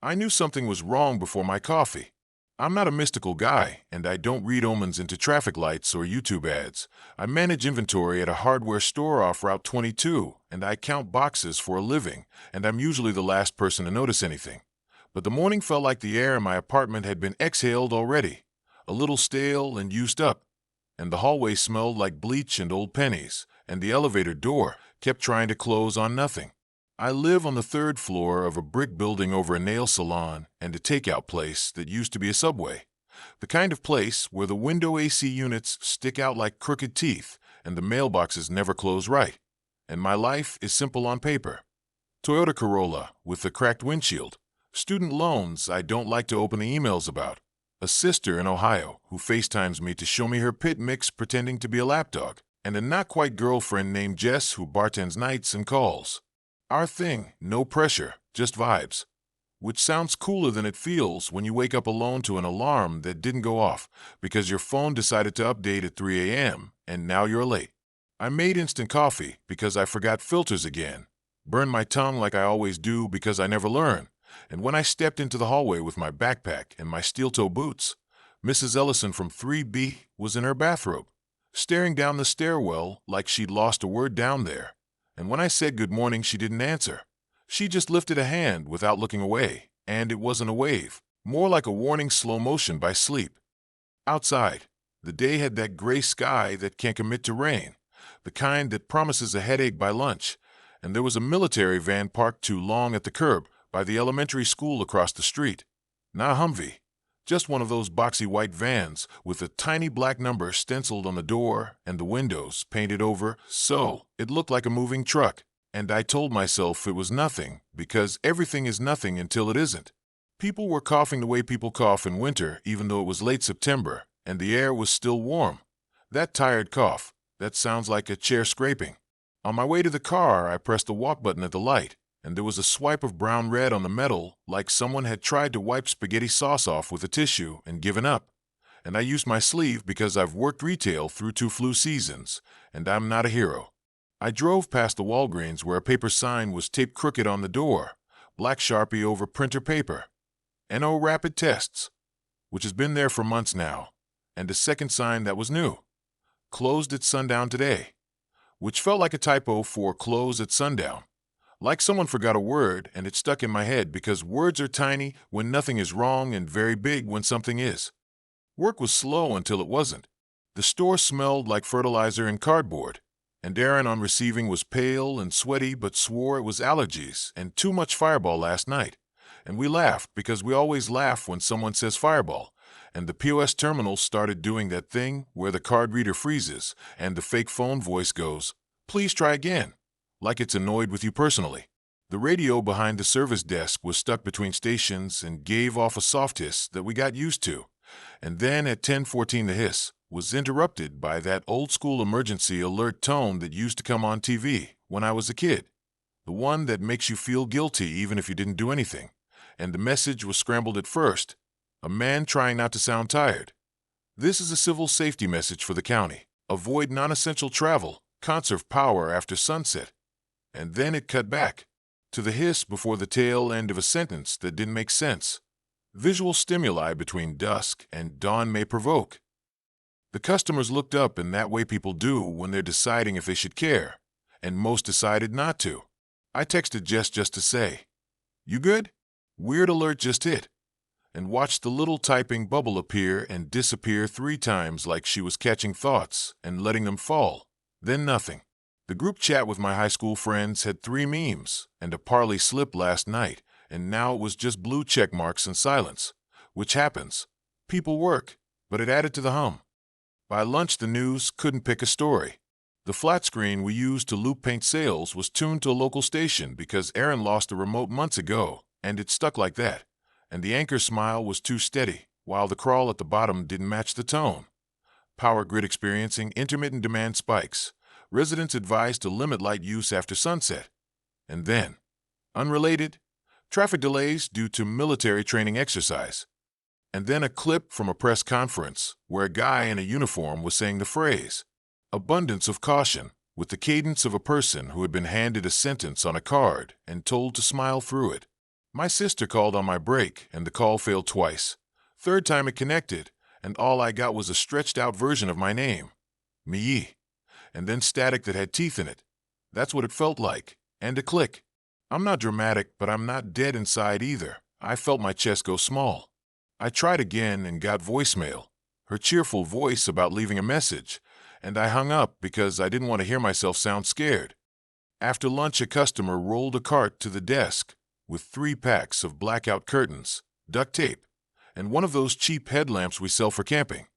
I knew something was wrong before my coffee. I'm not a mystical guy, and I don't read omens into traffic lights or YouTube ads. I manage inventory at a hardware store off Route 22, and I count boxes for a living, and I'm usually the last person to notice anything. But the morning felt like the air in my apartment had been exhaled already, a little stale and used up, and the hallway smelled like bleach and old pennies, and the elevator door kept trying to close on nothing. I live on the third floor of a brick building over a nail salon and a takeout place that used to be a Subway. The kind of place where the window AC units stick out like crooked teeth and the mailboxes never close right. And my life is simple on paper. Toyota Corolla with a cracked windshield. Student loans I don't like to open the emails about. A sister in Ohio who FaceTimes me to show me her pit mix pretending to be a lapdog. And a not-quite girlfriend named Jess who bartends nights and calls. Our thing, no pressure, just vibes. Which sounds cooler than it feels when you wake up alone to an alarm that didn't go off because your phone decided to update at 3 a.m. and now you're late. I made instant coffee because I forgot filters again. Burned my tongue like I always do because I never learn. And when I stepped into the hallway with my backpack and my steel-toe boots, Mrs. Ellison from 3B was in her bathrobe, staring down the stairwell like she'd lost a word down there. And when I said good morning, she didn't answer. She just lifted a hand without looking away, and it wasn't a wave, more like a warning slow motion by sleep. Outside, the day had that gray sky that can't commit to rain, the kind that promises a headache by lunch, and there was a military van parked too long at the curb by the elementary school across the street. Not a Humvee, just one of those boxy white vans with a tiny black number stenciled on the door and the windows painted over so it looked like a moving truck. And I told myself it was nothing because everything is nothing until it isn't. People were coughing the way people cough in winter even though it was late September and the air was still warm. That tired cough, that sounds like a chair scraping. On my way to the car, I pressed the walk button at the light, and there was a swipe of brown red on the metal like someone had tried to wipe spaghetti sauce off with a tissue and given up. And I used my sleeve because I've worked retail through 2 flu seasons, and I'm not a hero. I drove past the Walgreens where a paper sign was taped crooked on the door, black Sharpie over printer paper. NO Rapid Tests, which has been there for months now, and a second sign that was new. Closed at sundown today, which felt like a typo for close at sundown. Like someone forgot a word and it stuck in my head because words are tiny when nothing is wrong and very big when something is. Work was slow until it wasn't. The store smelled like fertilizer and cardboard, and Aaron on receiving was pale and sweaty but swore it was allergies and too much Fireball last night. And we laughed because we always laugh when someone says Fireball, and the POS terminal started doing that thing where the card reader freezes and the fake phone voice goes, "Please try again," like it's annoyed with you personally. The radio behind the service desk was stuck between stations and gave off a soft hiss that we got used to. And then at 10:14 the hiss was interrupted by that old-school emergency alert tone that used to come on TV when I was a kid. The one that makes you feel guilty even if you didn't do anything. And the message was scrambled at first. A man trying not to sound tired. This is a civil safety message for the county. Avoid non-essential travel. Conserve power after sunset. And then it cut back to the hiss before the tail end of a sentence that didn't make sense. Visual stimuli between dusk and dawn may provoke. The customers looked up in that way people do when they're deciding if they should care, and most decided not to. I texted Jess just to say, "You good? Weird alert just hit," and watched the little typing bubble appear and disappear 3 times like she was catching thoughts and letting them fall. Then nothing. The group chat with my high school friends had 3 memes and a parley slip last night, and now it was just blue check marks and silence, which happens. People work, but it added to the hum. By lunch, the news couldn't pick a story. The flat screen we used to loop paint sales was tuned to a local station because Aaron lost the remote months ago, and it stuck like that. And the anchor smile was too steady, while the crawl at the bottom didn't match the tone. Power grid experiencing intermittent demand spikes. Residents advised to limit light use after sunset. And then, unrelated, traffic delays due to military training exercise. And then a clip from a press conference where a guy in a uniform was saying the phrase, "Abundance of caution," with the cadence of a person who had been handed a sentence on a card and told to smile through it. My sister called on my break, and the call failed twice. Third time it connected, and all I got was a stretched-out version of my name. Me. And then static that had teeth in it. That's what it felt like. And a click. I'm not dramatic, but I'm not dead inside either. I felt my chest go small. I tried again and got voicemail. Her cheerful voice about leaving a message, and I hung up because I didn't want to hear myself sound scared. After lunch, a customer rolled a cart to the desk with 3 packs of blackout curtains, duct tape, and one of those cheap headlamps we sell for camping.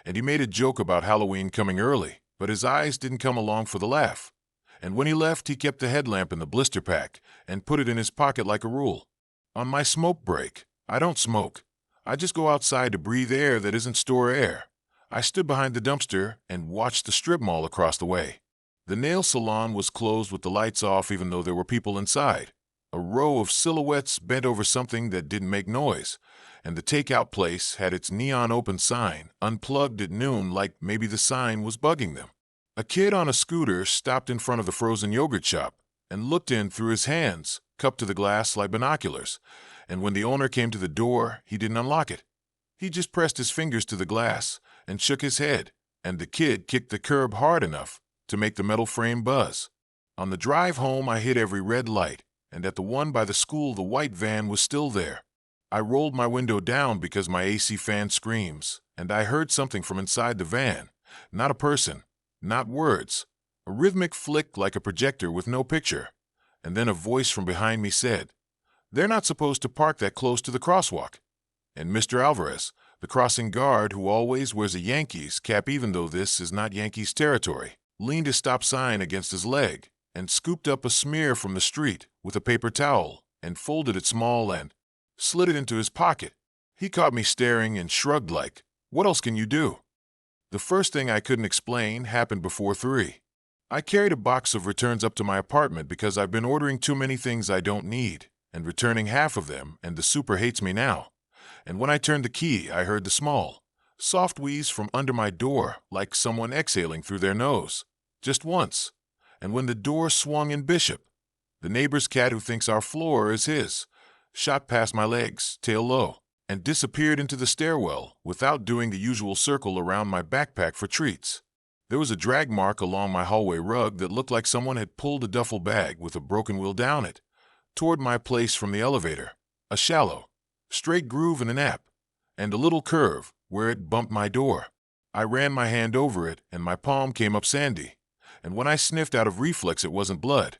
And he made a joke about Halloween coming early, but his eyes didn't come along for the laugh. And when he left, he kept the headlamp in the blister pack and put it in his pocket like a rule. On my smoke break, I don't smoke. I just go outside to breathe air that isn't store air. I stood behind the dumpster and watched the strip mall across the way. The nail salon was closed with the lights off even though there were people inside. A row of silhouettes bent over something that didn't make noise, and the takeout place had its neon open sign, unplugged at noon, like maybe the sign was bugging them. A kid on a scooter stopped in front of the frozen yogurt shop and looked in through his hands, cupped to the glass like binoculars, and when the owner came to the door, he didn't unlock it. He just pressed his fingers to the glass and shook his head, and the kid kicked the curb hard enough to make the metal frame buzz. On the drive home, I hit every red light, and at the one by the school, the white van was still there. I rolled my window down because my AC fan screams, and I heard something from inside the van. Not a person, not words. A rhythmic flick like a projector with no picture. And then a voice from behind me said, "They're not supposed to park that close to the crosswalk." And Mr. Alvarez, the crossing guard who always wears a Yankees cap even though this is not Yankees territory, leaned a stop sign against his leg and scooped up a smear from the street with a paper towel and folded it small and slid it into his pocket. He caught me staring and shrugged like, "What else can you do?" The first thing I couldn't explain happened before 3. I carried a box of returns up to my apartment because I've been ordering too many things I don't need and returning half of them, and the super hates me now. And when I turned the key, I heard the small, soft wheeze from under my door like someone exhaling through their nose. Just once. And when the door swung in Bishop, the neighbor's cat who thinks our floor is his, shot past my legs, tail low, and disappeared into the stairwell without doing the usual circle around my backpack for treats. There was a drag mark along my hallway rug that looked like someone had pulled a duffel bag with a broken wheel down it, toward my place from the elevator. A shallow, straight groove in an app, and a little curve where it bumped my door. I ran my hand over it, and my palm came up sandy. And when I sniffed out of reflex, it wasn't blood.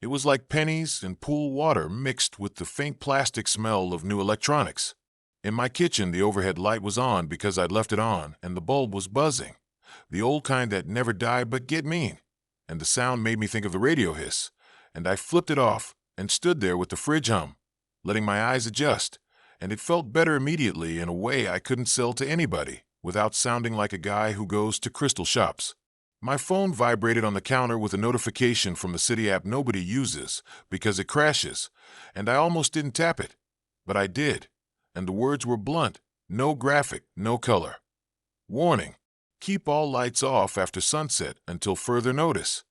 It was like pennies and pool water mixed with the faint plastic smell of new electronics. In my kitchen, the overhead light was on because I'd left it on, and the bulb was buzzing. The old kind that never die but get mean. And the sound made me think of the radio hiss, and I flipped it off and stood there with the fridge hum, letting my eyes adjust, and it felt better immediately in a way I couldn't sell to anybody without sounding like a guy who goes to crystal shops. My phone vibrated on the counter with a notification from the city app nobody uses because it crashes, and I almost didn't tap it, but I did, and the words were blunt, no graphic, no color. Warning: keep all lights off after sunset until further notice.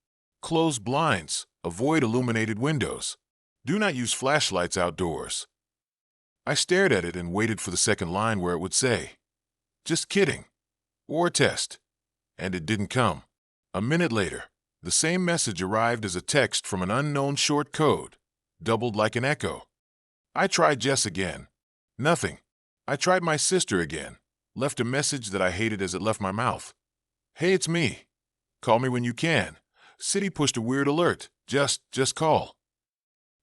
Close blinds, avoid illuminated windows. Do not use flashlights outdoors. I stared at it and waited for the second line where it would say, "Just kidding," or "Test," and it didn't come. A minute later, the same message arrived as a text from an unknown short code, doubled like an echo. I tried Jess again. Nothing. I tried my sister again. Left a message that I hated as it left my mouth. "Hey, it's me. Call me when you can." City pushed a weird alert. Just call.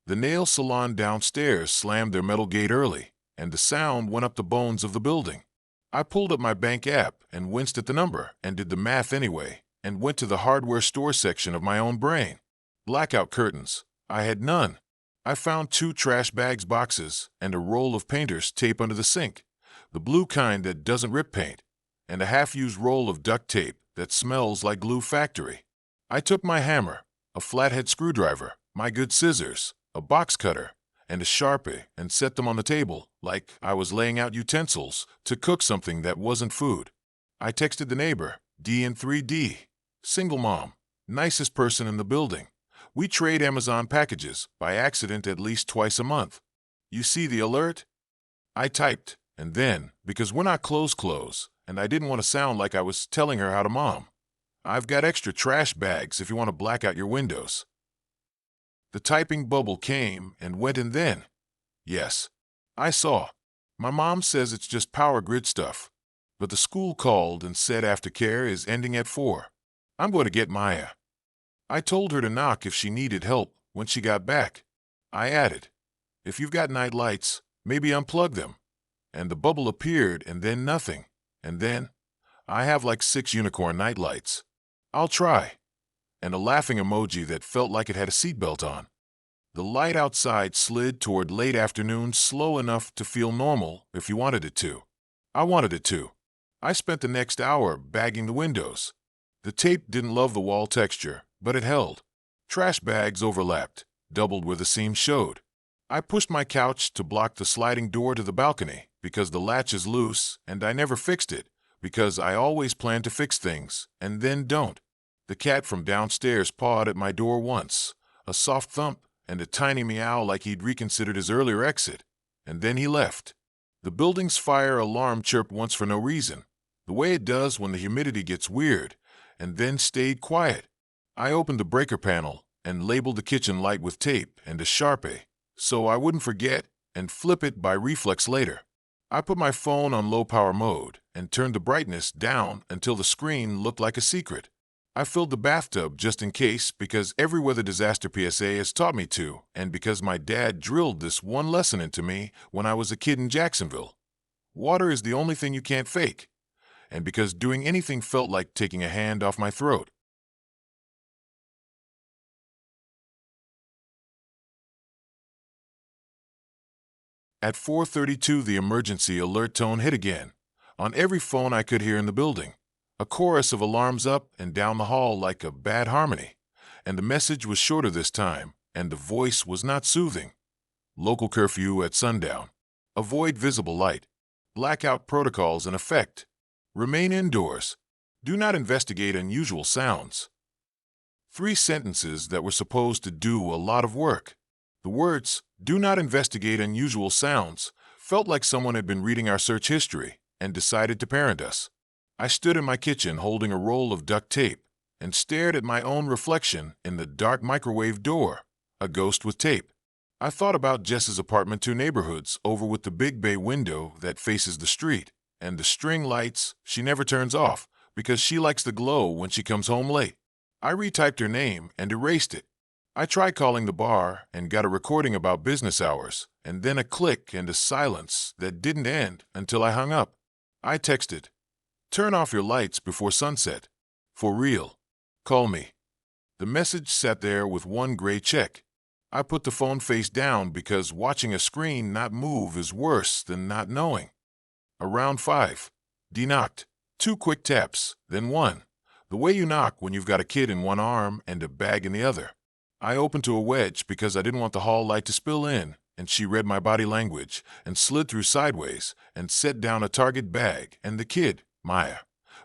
The nail salon downstairs slammed their metal gate early, and the sound went up the bones of the building. I pulled up my bank app and winced at the number and did the math anyway, and went to the hardware store section of my own brain. Blackout curtains. I had none. I found 2 trash bags boxes and a roll of painter's tape under the sink, the blue kind that doesn't rip paint, and a half-used roll of duct tape that smells like glue factory. I took my hammer, a flathead screwdriver, my good scissors, a box cutter, and a Sharpie and set them on the table like I was laying out utensils to cook something that wasn't food. I texted the neighbor, D in 3D, single mom, nicest person in the building. We trade Amazon packages by accident at least twice a month. You see the alert? I typed, and then, because we're not close, and I didn't want to sound like I was telling her how to mom, I've got extra trash bags if you want to black out your windows. The typing bubble came and went, and then, yes, I saw. My mom says it's just power grid stuff, but the school called and said aftercare is ending at 4. I'm going to get Maya. I told her to knock if she needed help when she got back. I added, if you've got night lights, maybe unplug them. And the bubble appeared, and then nothing. And then, I have like 6 unicorn night lights. I'll try. And a laughing emoji that felt like it had a seatbelt on. The light outside slid toward late afternoon slow enough to feel normal if you wanted it to. I wanted it to. I spent the next hour bagging the windows. The tape didn't love the wall texture, but it held. Trash bags overlapped, doubled where the seam showed. I pushed my couch to block the sliding door to the balcony because the latch is loose and I never fixed it because I always plan to fix things and then don't. The cat from downstairs pawed at my door once, a soft thump and a tiny meow like he'd reconsidered his earlier exit, and then he left. The building's fire alarm chirped once for no reason, the way it does when the humidity gets weird, and then stayed quiet. I opened the breaker panel and labeled the kitchen light with tape and a Sharpie, so I wouldn't forget and flip it by reflex later. I put my phone on low power mode and turned the brightness down until the screen looked like a secret. I filled the bathtub just in case because every weather disaster PSA has taught me to, and because my dad drilled this one lesson into me when I was a kid in Jacksonville. Water is the only thing you can't fake, and because doing anything felt like taking a hand off my throat. At 4:32, the emergency alert tone hit again, on every phone I could hear in the building. A chorus of alarms up and down the hall like a bad harmony, and the message was shorter this time, and the voice was not soothing. Local curfew at sundown. Avoid visible light. Blackout protocols in effect. Remain indoors. Do not investigate unusual sounds. 3 sentences that were supposed to do a lot of work. The words, "Do not investigate unusual sounds," felt like someone had been reading our search history and decided to parent us. I stood in my kitchen holding a roll of duct tape and stared at my own reflection in the dark microwave door, a ghost with tape. I thought about Jess's apartment 2 neighborhoods over with the big bay window that faces the street and the string lights she never turns off because she likes the glow when she comes home late. I retyped her name and erased it. I tried calling the bar and got a recording about business hours, and then a click and a silence that didn't end until I hung up. I texted, "Turn off your lights before sunset. For real. Call me." The message sat there with 1 gray check. I put the phone face down because watching a screen not move is worse than not knowing. Around 5. De-knocked. 2 quick taps, then 1. The way you knock when you've got a kid in one arm and a bag in the other. I opened to a wedge because I didn't want the hall light to spill in, and she read my body language and slid through sideways and set down a Target bag, and the kid, Maya,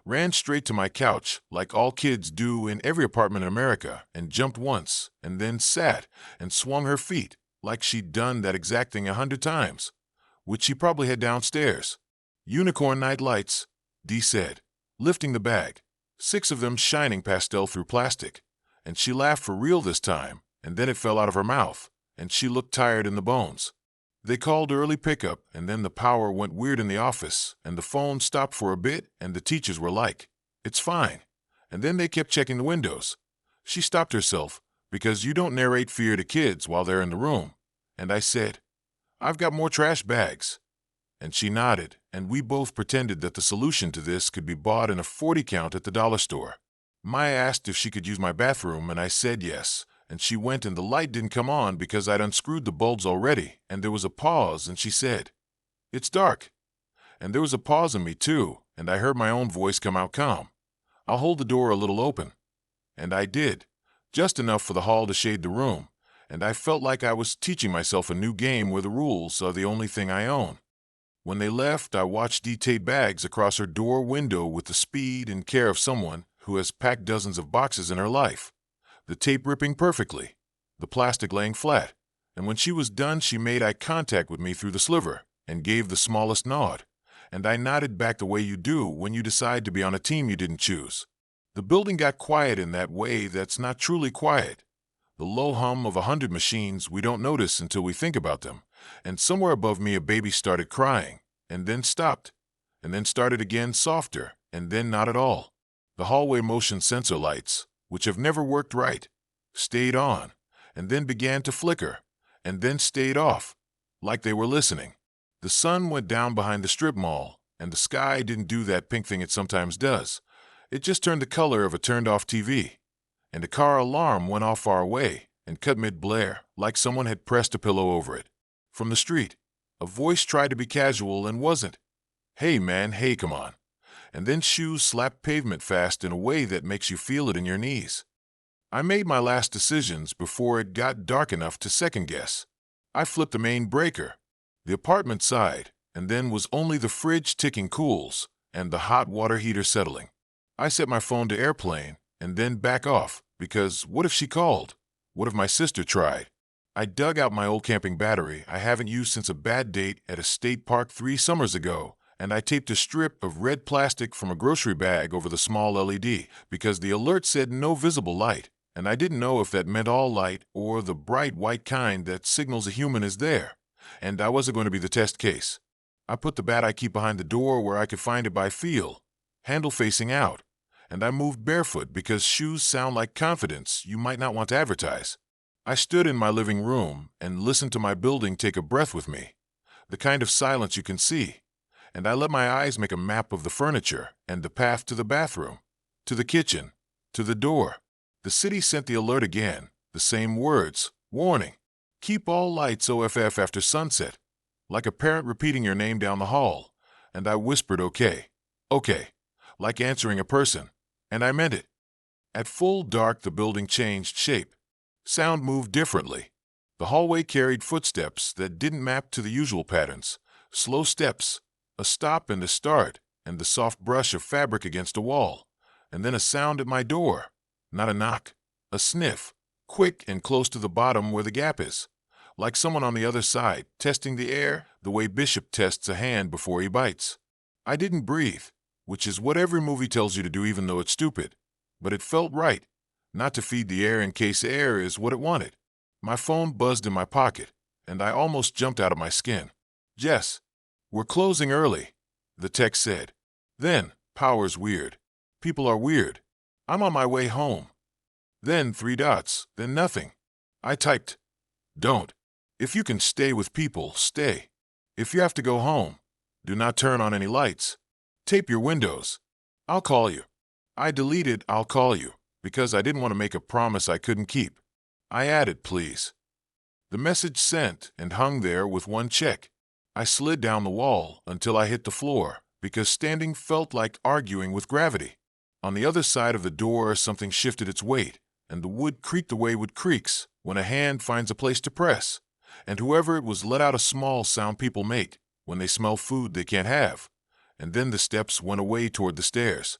ran straight to my couch like all kids do in every apartment in America and jumped once and then sat and swung her feet like she'd done that exact thing 100 times, which she probably had downstairs. "Unicorn night lights," Dee said, lifting the bag, 6 of them shining pastel through plastic, and she laughed for real this time, and then it fell out of her mouth, and she looked tired in the bones. They called early pickup, and then the power went weird in the office, and the phone stopped for a bit, and the teachers were like, "It's fine." And then they kept checking the windows. She stopped herself, because you don't narrate fear to kids while they're in the room. And I said, "I've got more trash bags." And she nodded, and we both pretended that the solution to this could be bought in a 40 count at the dollar store. Maya asked if she could use my bathroom, and I said yes. And she went, and the light didn't come on because I'd unscrewed the bulbs already, and there was a pause, and she said, "It's dark." And there was a pause in me too, and I heard my own voice come out calm. "I'll hold the door a little open." And I did, just enough for the hall to shade the room, and I felt like I was teaching myself a new game where the rules are the only thing I own. When they left, I watched Dee tape bags across her door window with the speed and care of someone who has packed dozens of boxes in her life. The tape ripping perfectly, the plastic laying flat, And when she was done, she made eye contact with me through the sliver and gave the smallest nod. And I nodded back the way you do when you decide to be on a team you didn't choose. The building got quiet in that way that's not truly quiet. The low hum of 100 machines we don't notice until we think about them. And somewhere above me a baby started crying, and then stopped, and then started again softer, and then not at all. The hallway motion sensor lights, which have never worked right, stayed on, and then began to flicker, and then stayed off, like they were listening. The sun went down behind the strip mall, and the sky didn't do that pink thing it sometimes does. It just turned the color of a turned-off TV. And a car alarm went off far away and cut mid-blare, like someone had pressed a pillow over it. From the street, a voice tried to be casual and wasn't. Hey man, hey, come on. And then shoes slapped pavement fast in a way that makes you feel it in your knees. I made my last decisions before it got dark enough to second-guess. I flipped the main breaker. The apartment sighed, and then was only the fridge ticking cools and the hot water heater settling. I set my phone to airplane and then back off, because what if she called? What if my sister tried? I dug out my old camping battery I haven't used since a bad date at a state park 3 summers ago, and I taped a strip of red plastic from a grocery bag over the small LED because the alert said no visible light, and I didn't know if that meant all light or the bright white kind that signals a human is there, and I wasn't going to be the test case. I put the bat I keep behind the door where I could find it by feel, handle facing out, and I moved barefoot because shoes sound like confidence you might not want to advertise. I stood in my living room and listened to my building take a breath with me, the kind of silence you can see, and I let my eyes make a map of the furniture and the path to the bathroom, to the kitchen, to the door. The city sent the alert again, the same words, warning, keep all lights off after sunset, like a parent repeating your name down the hall, and I whispered okay, like answering a person. And I meant it. At full dark, the building changed shape. Sound moved differently. The hallway carried footsteps that didn't map to the usual patterns. Slow steps, a stop and a start, and the soft brush of fabric against a wall. And then a sound at my door. Not a knock, a sniff, quick and close to the bottom where the gap is. Like someone on the other side, testing the air the way Bishop tests a hand before he bites. I didn't breathe, which is what every movie tells you to do even though it's stupid. But it felt right, not to feed the air in case air is what it wanted. My phone buzzed in my pocket, and I almost jumped out of my skin. Jess, we're closing early, the text said. Then, power's weird. People are weird. I'm on my way home. Then 3 dots, then nothing. I typed, don't. If you can stay with people, stay. If you have to go home, do not turn on any lights. Tape your windows. I'll call you. I deleted I'll call you because I didn't want to make a promise I couldn't keep. I added please. The message sent and hung there with 1 check. I slid down the wall until I hit the floor because standing felt like arguing with gravity. On the other side of the door, something shifted its weight, and the wood creaked the way wood creaks when a hand finds a place to press, and whoever it was let out a small sound people make when they smell food they can't have. And then the steps went away toward the stairs.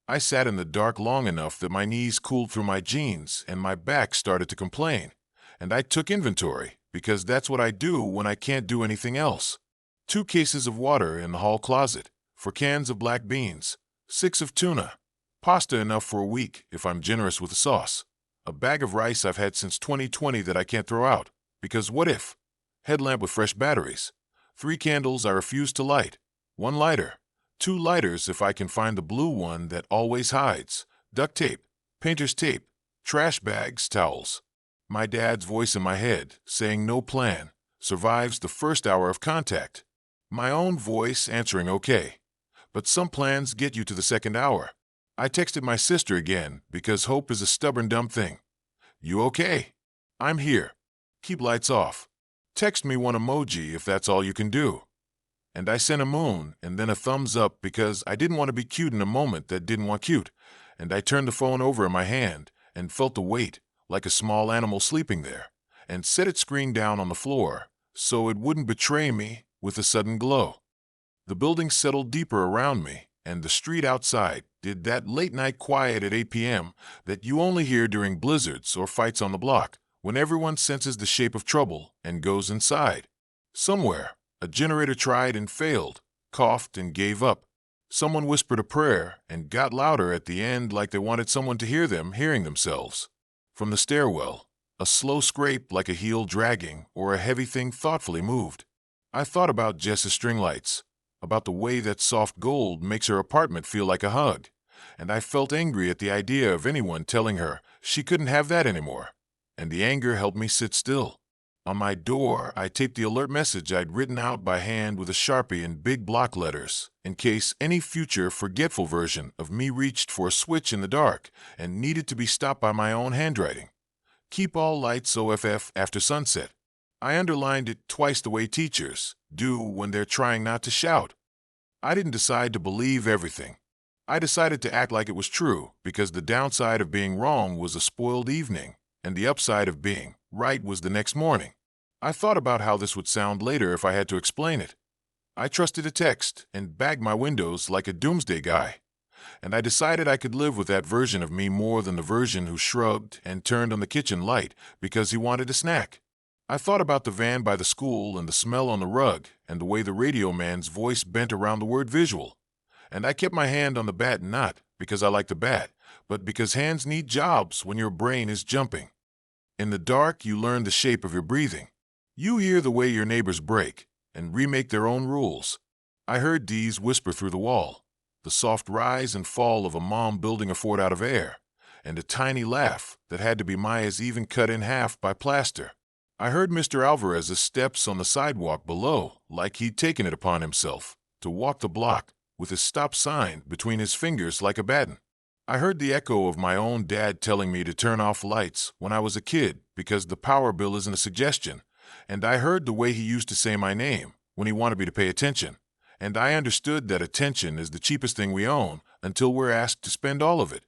I sat in the dark long enough that my knees cooled through my jeans and my back started to complain. And I took inventory, because that's what I do when I can't do anything else. 2 cases of water in the hall closet, 4 cans of black beans, 6 of tuna, pasta enough for a week if I'm generous with the sauce, a bag of rice I've had since 2020 that I can't throw out, because what if? Headlamp with fresh batteries, 3 candles I refuse to light, 1 lighter, 2 lighters if I can find the blue one that always hides, duct tape, painter's tape, trash bags, towels. My dad's voice in my head, saying no plan, survives the first hour of contact. My own voice answering okay. But some plans get you to the second hour. I texted my sister again because hope is a stubborn dumb thing. You okay? I'm here. Keep lights off. Text me 1 emoji if that's all you can do. And I sent a moon and then a thumbs up because I didn't want to be cute in a moment that didn't want cute. And I turned the phone over in my hand and felt the weight, like a small animal sleeping there, and set its screen down on the floor so it wouldn't betray me with a sudden glow. The building settled deeper around me, and the street outside did that late-night quiet at 8 p.m. that you only hear during blizzards or fights on the block, when everyone senses the shape of trouble and goes inside. Somewhere, a generator tried and failed, coughed and gave up. Someone whispered a prayer and got louder at the end like they wanted someone to hear them hearing themselves. From the stairwell, a slow scrape like a heel dragging or a heavy thing thoughtfully moved. I thought about Jess's string lights, about the way that soft gold makes her apartment feel like a hug, and I felt angry at the idea of anyone telling her she couldn't have that anymore, and the anger helped me sit still. On my door, I taped the alert message I'd written out by hand with a Sharpie in big block letters, in case any future forgetful version of me reached for a switch in the dark and needed to be stopped by my own handwriting. Keep all lights OFF after sunset. I underlined it twice the way teachers do when they're trying not to shout. I didn't decide to believe everything. I decided to act like it was true because the downside of being wrong was a spoiled evening, and the upside of being right was the next morning. I thought about how this would sound later if I had to explain it. I trusted a text and bagged my windows like a Doomsday guy, and I decided I could live with that version of me more than the version who shrugged and turned on the kitchen light because he wanted a snack. I thought about the van by the school and the smell on the rug and the way the radio man's voice bent around the word visual. And I kept my hand on the bat not because I like the bat, but because hands need jobs when your brain is jumping. In the dark, you learn the shape of your breathing. You hear the way your neighbors break and remake their own rules. I heard Dee's whisper through the wall, the soft rise and fall of a mom building a fort out of air, and a tiny laugh that had to be Maya's even cut in half by plaster. I heard Mr. Alvarez's steps on the sidewalk below, like he'd taken it upon himself to walk the block with his stop sign between his fingers like a baton. I heard the echo of my own dad telling me to turn off lights when I was a kid because the power bill isn't a suggestion, and I heard the way he used to say my name when he wanted me to pay attention, and I understood that attention is the cheapest thing we own until we're asked to spend all of it.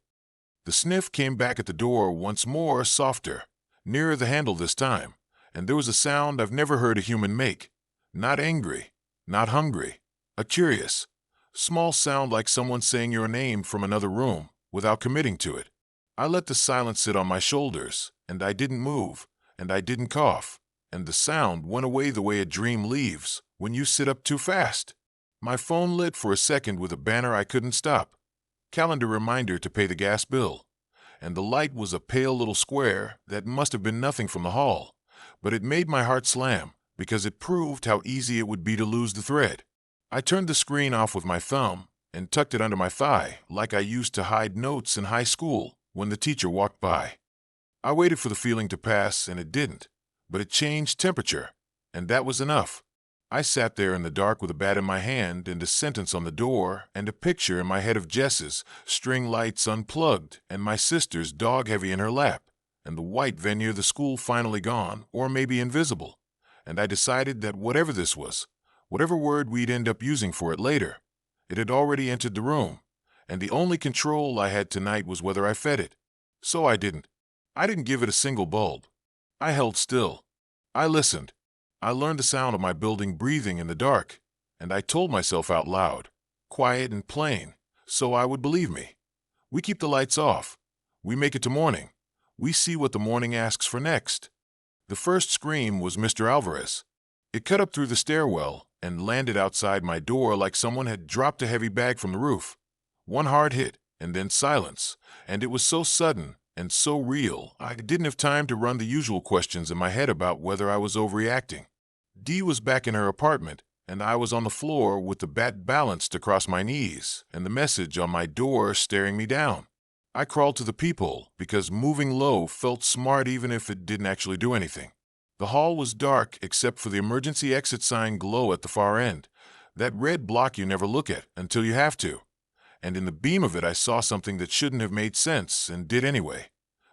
The sniff came back at the door once more, softer, nearer the handle this time, and there was a sound I've never heard a human make. Not angry, not hungry, a curious, small sound like someone saying your name from another room without committing to it. I let the silence sit on my shoulders, and I didn't move, and I didn't cough, and the sound went away the way a dream leaves when you sit up too fast. My phone lit for a second with a banner I couldn't stop. Calendar reminder to pay the gas bill. And the light was a pale little square that must have been nothing from the hall, but it made my heart slam because it proved how easy it would be to lose the thread. I turned the screen off with my thumb and tucked it under my thigh like I used to hide notes in high school when the teacher walked by. I waited for the feeling to pass, and it didn't, but it changed temperature, and that was enough. I sat there in the dark with a bat in my hand and a sentence on the door and a picture in my head of Jess's string lights unplugged and my sister's dog-heavy in her lap and the white veneer of the school finally gone or maybe invisible, and I decided that whatever this was, whatever word we'd end up using for it later, it had already entered the room, and the only control I had tonight was whether I fed it. So I didn't. I didn't give it a single bulb. I held still. I listened. I learned the sound of my building breathing in the dark, and I told myself out loud, quiet and plain, so I would believe me. We keep the lights off. We make it to morning. We see what the morning asks for next. The first scream was Mr. Alvarez. It cut up through the stairwell and landed outside my door like someone had dropped a heavy bag from the roof. One hard hit, and then silence, and it was so sudden and so real I didn't have time to run the usual questions in my head about whether I was overreacting. Dee was back in her apartment, and I was on the floor with the bat balanced across my knees and the message on my door staring me down. I crawled to the peephole because moving low felt smart even if it didn't actually do anything. The hall was dark except for the emergency exit sign glow at the far end, that red block you never look at until you have to. And in the beam of it I saw something that shouldn't have made sense and did anyway.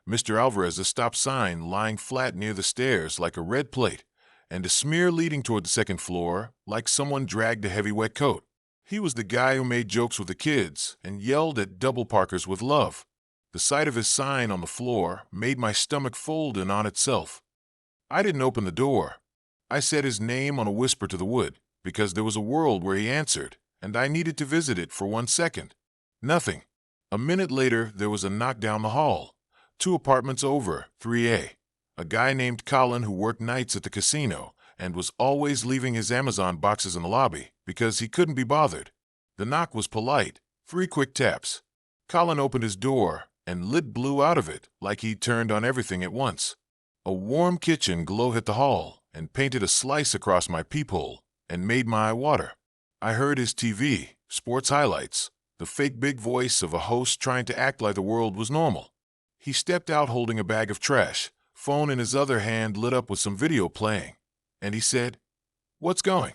Mr. Alvarez's stop sign lying flat near the stairs like a red plate, and a smear leading toward the second floor like someone dragged a heavy wet coat. He was the guy who made jokes with the kids and yelled at double parkers with love. The sight of his sign on the floor made my stomach fold in on itself. I didn't open the door. I said his name on a whisper to the wood because there was a world where he answered, and I needed to visit it for 1 second. Nothing. A minute later, there was a knock down the hall. 2 apartments over, 3A. A guy named Colin who worked nights at the casino and was always leaving his Amazon boxes in the lobby because he couldn't be bothered. The knock was polite, 3 quick taps. Colin opened his door, and lit blew out of it like he'd turned on everything at once. A warm kitchen glow hit the hall and painted a slice across my peephole and made my eye water. I heard his TV, sports highlights, the fake big voice of a host trying to act like the world was normal. He stepped out holding a bag of trash, phone in his other hand lit up with some video playing, and he said, "What's going?"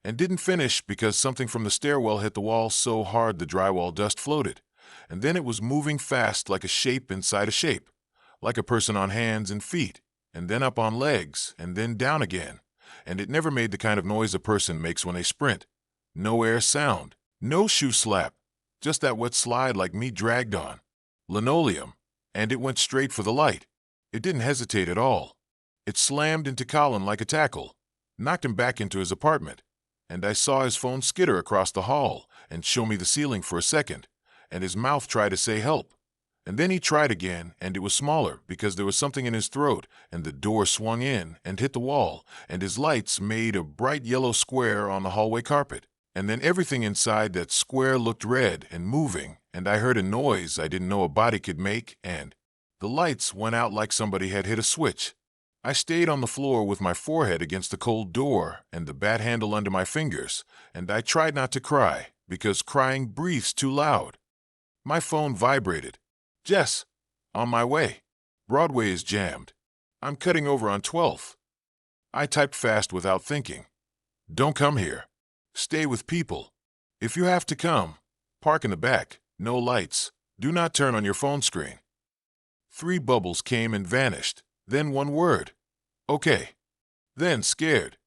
And didn't finish because something from the stairwell hit the wall so hard the drywall dust floated, and then it was moving fast like a shape inside a shape, like a person on hands and feet, and then up on legs, and then down again, and it never made the kind of noise a person makes when they sprint. No air sound, no shoe slap, just that wet slide like me dragged on linoleum, and it went straight for the light. It didn't hesitate at all. It slammed into Colin like a tackle, knocked him back into his apartment, and I saw his phone skitter across the hall and show me the ceiling for a second, and his mouth try to say help. And then he tried again, and it was smaller because there was something in his throat, and the door swung in and hit the wall, and his lights made a bright yellow square on the hallway carpet. And then everything inside that square looked red and moving, and I heard a noise I didn't know a body could make, and the lights went out like somebody had hit a switch. I stayed on the floor with my forehead against the cold door and the bat handle under my fingers, and I tried not to cry, because crying breathes too loud. My phone vibrated. "Jess, on my way. Broadway is jammed. I'm cutting over on 12th. I typed fast without thinking. "Don't come here. Stay with people. If you have to come, park in the back, no lights. Do not turn on your phone screen." 3 bubbles came and vanished, then 1 word. "Okay." Then scared.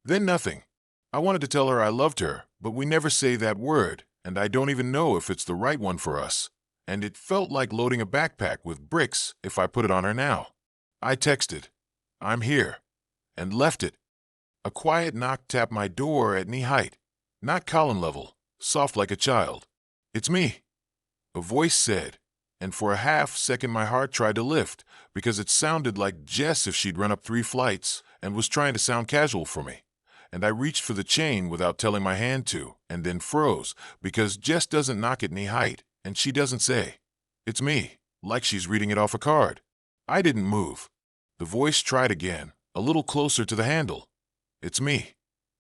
Then nothing. I wanted to tell her I loved her, but we never say that word, and I don't even know if it's the right one for us. And it felt like loading a backpack with bricks if I put it on her now. I texted, "I'm here," and left it. A quiet knock tapped my door at knee height, not Colin level, soft like a child. "It's me," a voice said, and for a half-second my heart tried to lift because it sounded like Jess if she'd run up 3 flights and was trying to sound casual for me. And I reached for the chain without telling my hand to, and then froze because Jess doesn't knock at knee height, and she doesn't say, "It's me," like she's reading it off a card. I didn't move. The voice tried again, a little closer to the handle. "It's me."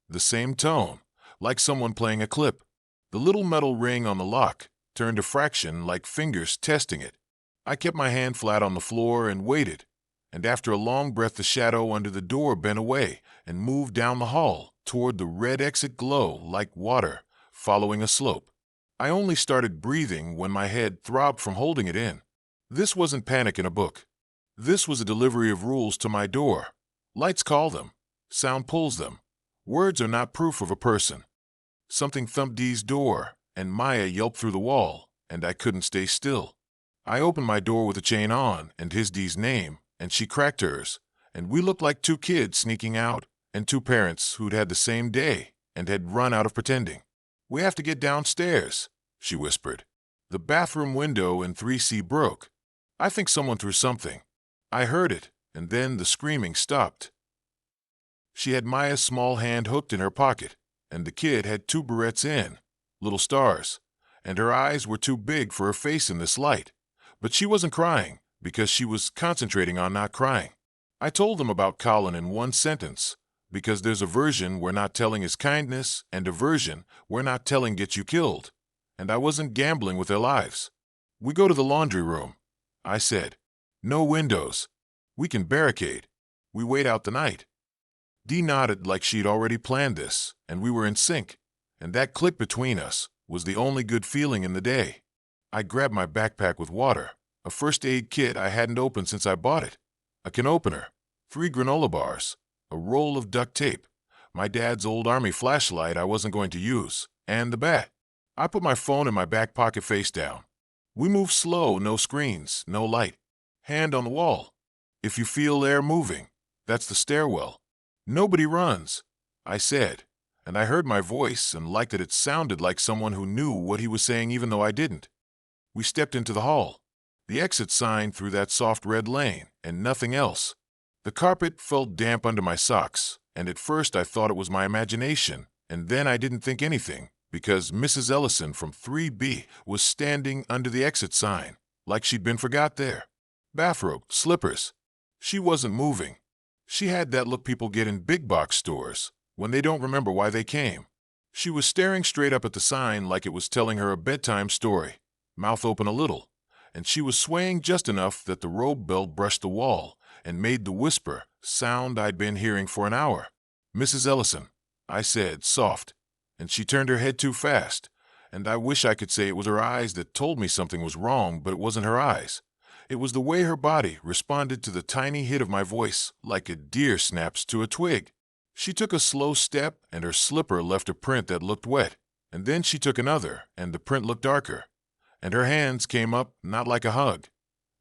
The same tone, like someone playing a clip. The little metal ring on the lock turned a fraction like fingers testing it. I kept my hand flat on the floor and waited, and after a long breath the shadow under the door bent away and moved down the hall toward the red exit glow like water following a slope. I only started breathing when my head throbbed from holding it in. This wasn't panic in a book. This was a delivery of rules to my door. Lights call them. Sound pulls them. Words are not proof of a person. Something thumped Dee's door, and Maya yelped through the wall, and I couldn't stay still. I opened my door with the chain on, and his Dee's name, and she cracked hers, and we looked like 2 kids sneaking out, and 2 parents who'd had the same day and had run out of pretending. "We have to get downstairs," she whispered. "The bathroom window in 3C broke. I think someone threw something." I heard it, and then the screaming stopped. She had Maya's small hand hooked in her pocket, and the kid had 2 barrettes in, little stars, and her eyes were too big for her face in this light. But she wasn't crying, because she was concentrating on not crying. I told them about Colin in 1 sentence, because there's a version where not telling is kindness, and a version where not telling gets you killed, and I wasn't gambling with their lives. "We go to the laundry room," I said. "No windows. We can barricade. We wait out the night." Dee nodded like she'd already planned this, and we were in sync, and that click between us was the only good feeling in the day. I grabbed my backpack with water, a first aid kit I hadn't opened since I bought it, a can opener, 3 granola bars, a roll of duct tape, my dad's old army flashlight I wasn't going to use, and the bat. I put my phone in my back pocket face down. We move slow, no screens, no light. Hand on the wall. If you feel air moving, that's the stairwell. "Nobody runs," I said, and I heard my voice and liked that it sounded like someone who knew what he was saying even though I didn't. We stepped into the hall. The exit sign through that soft red lane, and nothing else. The carpet felt damp under my socks, and at first I thought it was my imagination, and then I didn't think anything, because Mrs. Ellison from 3B was standing under the exit sign, like she'd been forgot there. Bathrobe, slippers. She wasn't moving. She had that look people get in big box stores when they don't remember why they came. She was staring straight up at the sign like it was telling her a bedtime story, mouth open a little, and she was swaying just enough that the robe belt brushed the wall and made the whisper sound I'd been hearing for an hour. "Mrs. Ellison," I said, soft, and she turned her head too fast, and I wish I could say it was her eyes that told me something was wrong, but it wasn't her eyes. It was the way her body responded to the tiny hit of my voice, like a deer snaps to a twig. She took a slow step, and her slipper left a print that looked wet, and then she took another, and the print looked darker. And her hands came up, not like a hug,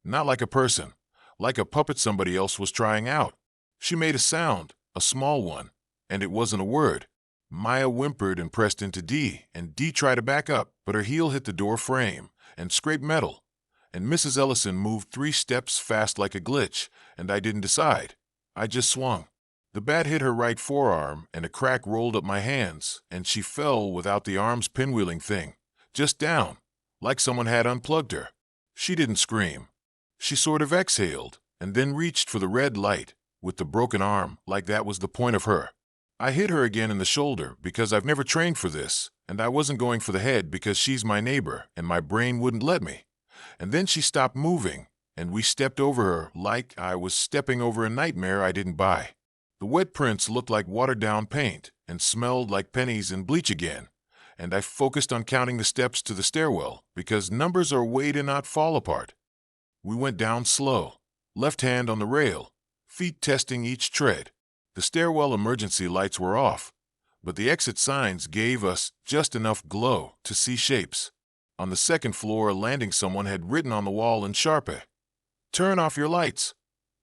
not like a person, like a puppet somebody else was trying out. She made a sound, a small one, and it wasn't a word. Maya whimpered and pressed into D, and D tried to back up, but her heel hit the door frame and scraped metal. And Mrs. Ellison moved 3 steps fast like a glitch, and I didn't decide. I just swung. The bat hit her right forearm, and a crack rolled up my hands, and she fell without the arm's pinwheeling thing, just down, like someone had unplugged her. She didn't scream. She sort of exhaled, and then reached for the red light, with the broken arm, like that was the point of her. I hit her again in the shoulder because I've never trained for this, and I wasn't going for the head because she's my neighbor, and my brain wouldn't let me. And then she stopped moving, and we stepped over her like I was stepping over a nightmare I didn't buy. The wet prints looked like watered-down paint and smelled like pennies and bleach again, and I focused on counting the steps to the stairwell because numbers are a way to not fall apart. We went down slow, left hand on the rail, feet testing each tread. The stairwell emergency lights were off, but the exit signs gave us just enough glow to see shapes. On the second floor, a landing someone had written on the wall in Sharpie, "Turn off your lights."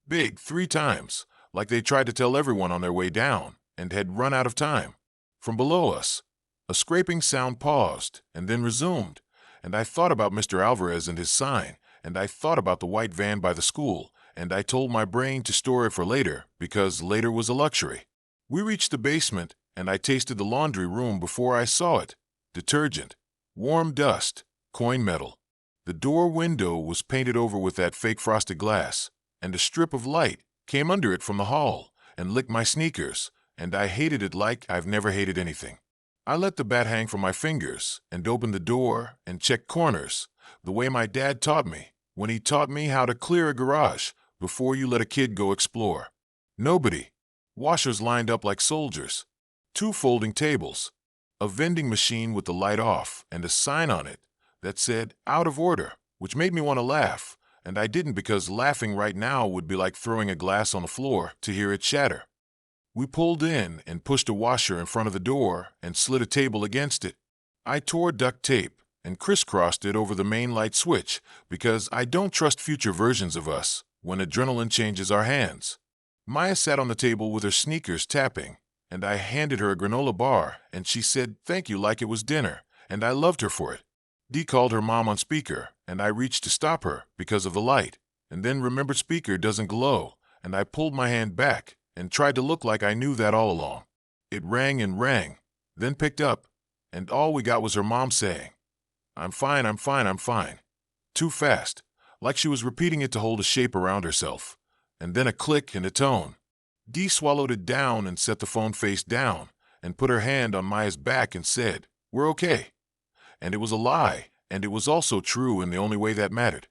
Big, 3 times, like they tried to tell everyone on their way down, and had run out of time. From below us, a scraping sound paused and then resumed, and I thought about Mr. Alvarez and his sign, and I thought about the white van by the school, and I told my brain to store it for later, because later was a luxury. We reached the basement, and I tasted the laundry room before I saw it. Detergent, warm dust, coin metal. The door window was painted over with that fake frosted glass, and a strip of light came under it from the hall and licked my sneakers, and I hated it like I've never hated anything. I let the bat hang from my fingers and opened the door and checked corners, the way my dad taught me when he taught me how to clear a garage before you let a kid go explore. Nobody. Washers lined up like soldiers. 2 folding tables. A vending machine with the light off and a sign on it that said "out of order," which made me want to laugh, and I didn't because laughing right now would be like throwing a glass on the floor to hear it shatter. We pulled in and pushed a washer in front of the door and slid a table against it. I tore duct tape and crisscrossed it over the main light switch because I don't trust future versions of us when adrenaline changes our hands. Maya sat on the table with her sneakers tapping, and I handed her a granola bar, and she said thank you like it was dinner, and I loved her for it. Dee called her mom on speaker, and I reached to stop her because of the light, and then remembered speaker doesn't glow, and I pulled my hand back and tried to look like I knew that all along. It rang and rang, then picked up, and all we got was her mom saying, I'm fine, I'm fine, I'm fine." Too fast, like she was repeating it to hold a shape around herself, and then a click and a tone. Dee swallowed it down and set the phone face down and put her hand on Maya's back and said, "We're okay." And it was a lie, and it was also true in the only way that mattered.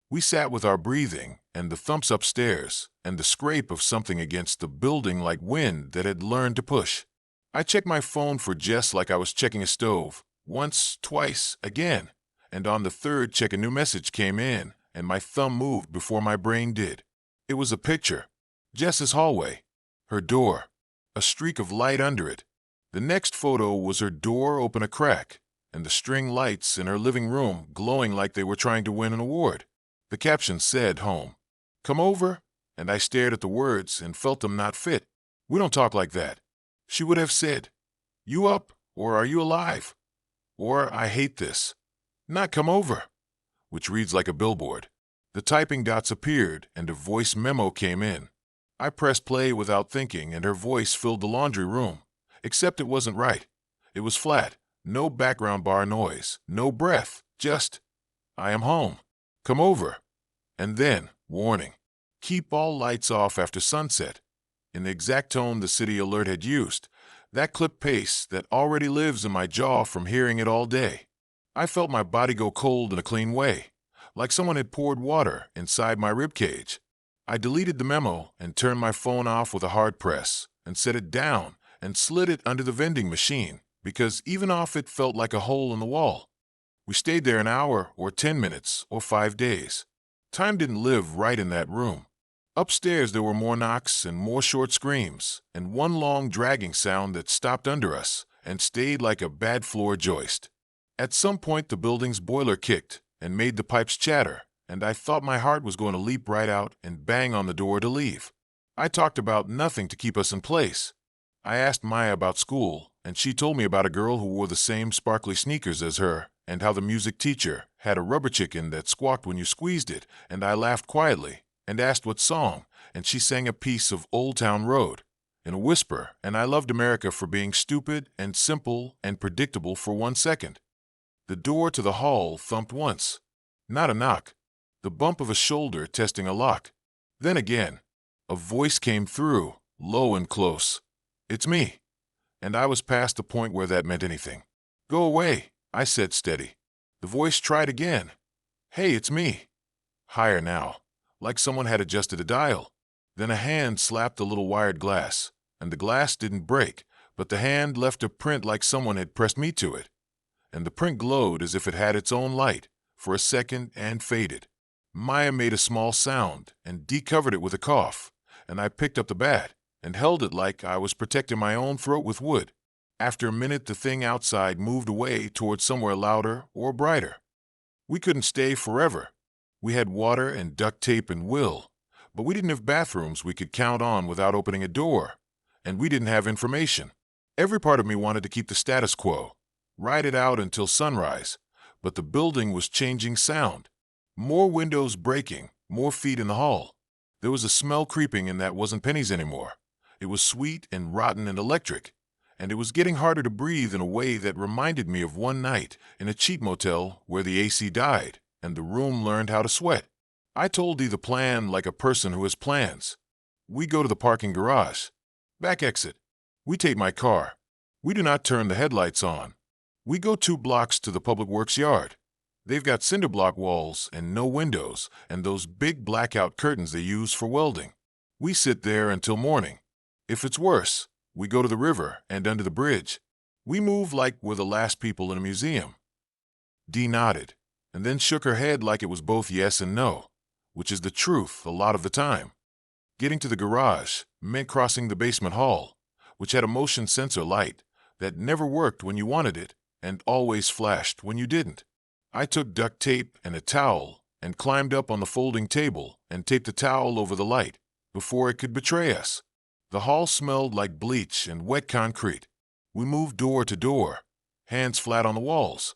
We sat with our breathing and the thumps upstairs and the scrape of something against the building like wind that had learned to push. I checked my phone for Jess like I was checking a stove, once, twice, again, and on the third check a new message came in, and my thumb moved before my brain did. It was a picture. Jess's hallway. Her door. A streak of light under it. The next photo was her door open a crack, and the string lights in her living room glowing like they were trying to win an award. The caption said, "Home. Come over," and I stared at the words and felt them not fit. We don't talk like that. She would have said, "You up, or are you alive?" Or, "I hate this." Not "come over," which reads like a billboard. The typing dots appeared and a voice memo came in. I pressed play without thinking, and her voice filled the laundry room. Except it wasn't right. It was flat. No background bar noise. No breath. Just, I am home. Come over. And then, warning. Keep all lights off after sunset. In the exact tone the city alert had used. That clipped pace that already lives in my jaw from hearing it all day. I felt my body go cold in a clean way, like someone had poured water inside my ribcage. I deleted the memo and turned my phone off with a hard press and set it down and slid it under the vending machine because even off it felt like a hole in the wall. We stayed there an hour or 10 minutes or 5 days. Time didn't live right in that room. Upstairs there were more knocks and more short screams and one long dragging sound that stopped under us and stayed like a bad floor joist. At some point the building's boiler kicked and made the pipes chatter, and I thought my heart was going to leap right out and bang on the door to leave. I talked about nothing to keep us in place. I asked Maya about school, and she told me about a girl who wore the same sparkly sneakers as her, and how the music teacher had a rubber chicken that squawked when you squeezed it, and I laughed quietly and asked what song, and she sang a piece of Old Town Road in a whisper, and I loved America for being stupid and simple and predictable for 1 second. The door to the hall thumped once. Not a knock. The bump of a shoulder testing a lock. Then again, a voice came through, low and close. It's me. And I was past the point where that meant anything. Go away, I said steady. The voice tried again. Hey, it's me. Higher now, like someone had adjusted a dial. Then a hand slapped the little wired glass, and the glass didn't break, but the hand left a print like someone had pressed me to it. And the print glowed as if it had its own light, for a second and faded. Maya made a small sound and decovered it with a cough, and I picked up the bat and held it like I was protecting my own throat with wood. After a minute, the thing outside moved away towards somewhere louder or brighter. We couldn't stay forever. We had water and duct tape and will, but we didn't have bathrooms we could count on without opening a door, and we didn't have information. Every part of me wanted to keep the status quo, ride it out until sunrise, but the building was changing sound. More windows breaking, more feet in the hall. There was a smell creeping in that wasn't pennies anymore. It was sweet and rotten and electric, and it was getting harder to breathe in a way that reminded me of one night in a cheap motel where the AC died and the room learned how to sweat. I told Dee the plan like a person who has plans. We go to the parking garage. Back exit. We take my car. We do not turn the headlights on. We go 2 blocks to the public works yard. They've got cinder block walls and no windows and those big blackout curtains they use for welding. We sit there until morning. If it's worse, we go to the river and under the bridge. We move like we're the last people in a museum. Dee nodded and then shook her head like it was both yes and no, which is the truth a lot of the time. Getting to the garage meant crossing the basement hall, which had a motion sensor light that never worked when you wanted it and always flashed when you didn't. I took duct tape and a towel and climbed up on the folding table and taped the towel over the light before it could betray us. The hall smelled like bleach and wet concrete. We moved door to door, hands flat on the walls.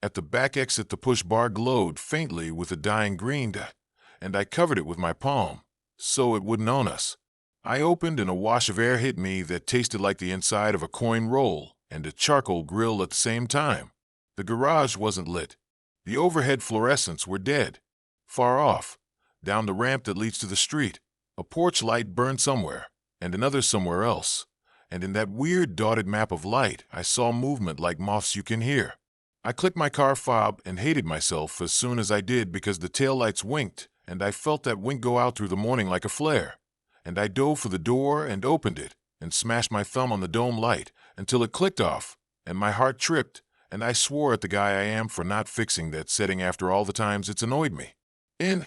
At the back exit, the push bar glowed faintly with a dying green, and I covered it with my palm so it wouldn't own us. I opened and a wash of air hit me that tasted like the inside of a coin roll and a charcoal grill at the same time. The garage wasn't lit. The overhead fluorescents were dead. Far off, down the ramp that leads to the street, a porch light burned somewhere, and another somewhere else, and in that weird dotted map of light, I saw movement like moths you can hear. I clicked my car fob and hated myself as soon as I did because the taillights winked, and I felt that wink go out through the morning like a flare. And I dove for the door and opened it, and smashed my thumb on the dome light until it clicked off, and my heart tripped, and I swore at the guy I am for not fixing that setting after all the times it's annoyed me. In,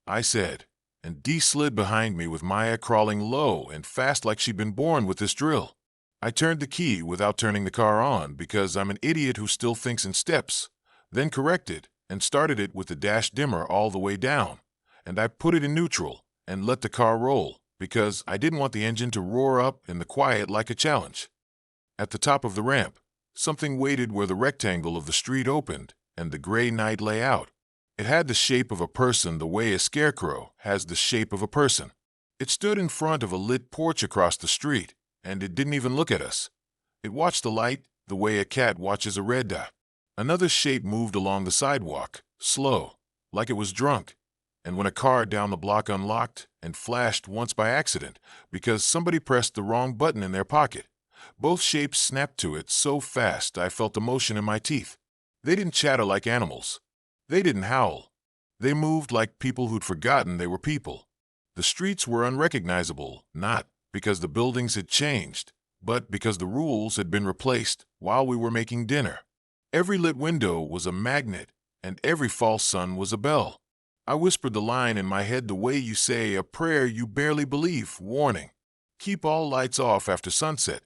I said, and Dee slid behind me with Maya crawling low and fast like she'd been born with this drill. I turned the key without turning the car on because I'm an idiot who still thinks in steps, then corrected and started it with the dash dimmer all the way down, and I put it in neutral and let the car roll because I didn't want the engine to roar up in the quiet like a challenge. At the top of the ramp, something waited where the rectangle of the street opened and the gray night lay out. It had the shape of a person the way a scarecrow has the shape of a person. It stood in front of a lit porch across the street, and it didn't even look at us. It watched the light the way a cat watches a red dot. Another shape moved along the sidewalk, slow, like it was drunk, and when a car down the block unlocked and flashed once by accident because somebody pressed the wrong button in their pocket, both shapes snapped to it so fast I felt the motion in my teeth. They didn't chatter like animals. They didn't howl. They moved like people who'd forgotten they were people. The streets were unrecognizable, not because the buildings had changed, but because the rules had been replaced while we were making dinner. Every lit window was a magnet, and every false sun was a bell. I whispered the line in my head the way you say a prayer you barely believe, warning, keep all lights off after sunset.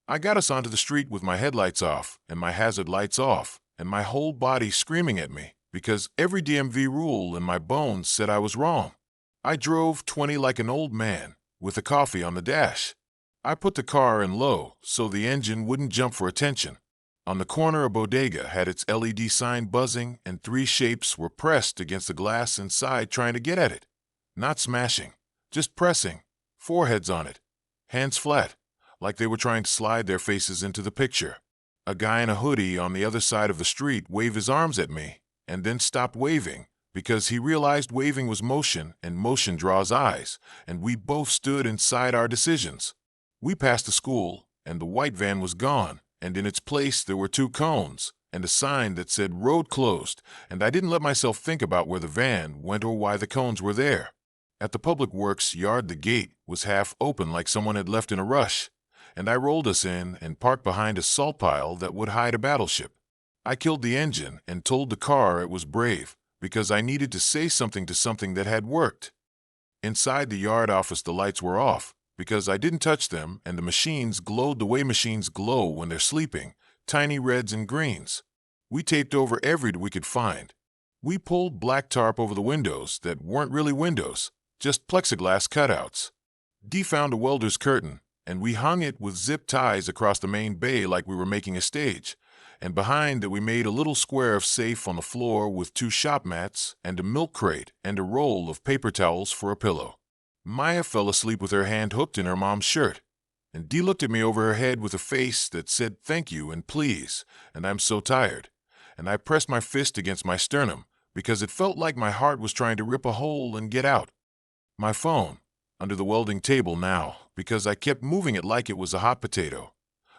I got us onto the street with my headlights off and my hazard lights off and my whole body screaming at me because every DMV rule in my bones said I was wrong. I drove 20 like an old man with a coffee on the dash. I put the car in low so the engine wouldn't jump for attention. On the corner, a bodega had its LED sign buzzing and 3 shapes were pressed against the glass inside trying to get at it. Not smashing, just pressing, foreheads on it, hands flat, like they were trying to slide their faces into the picture. A guy in a hoodie on the other side of the street waved his arms at me and then stopped waving because he realized waving was motion and motion draws eyes, and we both stood inside our decisions. We passed the school and the white van was gone, and in its place there were 2 cones and a sign that said road closed, and I didn't let myself think about where the van went or why the cones were there. At the public works yard the gate was half open like someone had left in a rush, and I rolled us in and parked behind a salt pile that would hide a battleship. I killed the engine and told the car it was brave because I needed to say something to something that had worked. Inside the yard office the lights were off because I didn't touch them, and the machines glowed the way machines glow when they're sleeping, tiny reds and greens. We taped over every we could find. We pulled black tarp over the windows that weren't really windows, just plexiglass cutouts. Dee found a welder's curtain, and we hung it with zip ties across the main bay like we were making a stage, and behind it we made a little square of safe on the floor with 2 shop mats and a milk crate and a roll of paper towels for a pillow. Maya fell asleep with her hand hooked in her mom's shirt, and Dee looked at me over her head with a face that said thank you and please, and I'm so tired, and I pressed my fist against my sternum because it felt like my heart was trying to rip a hole and get out. My phone, under the welding table now, because I kept moving it like it was a hot potato,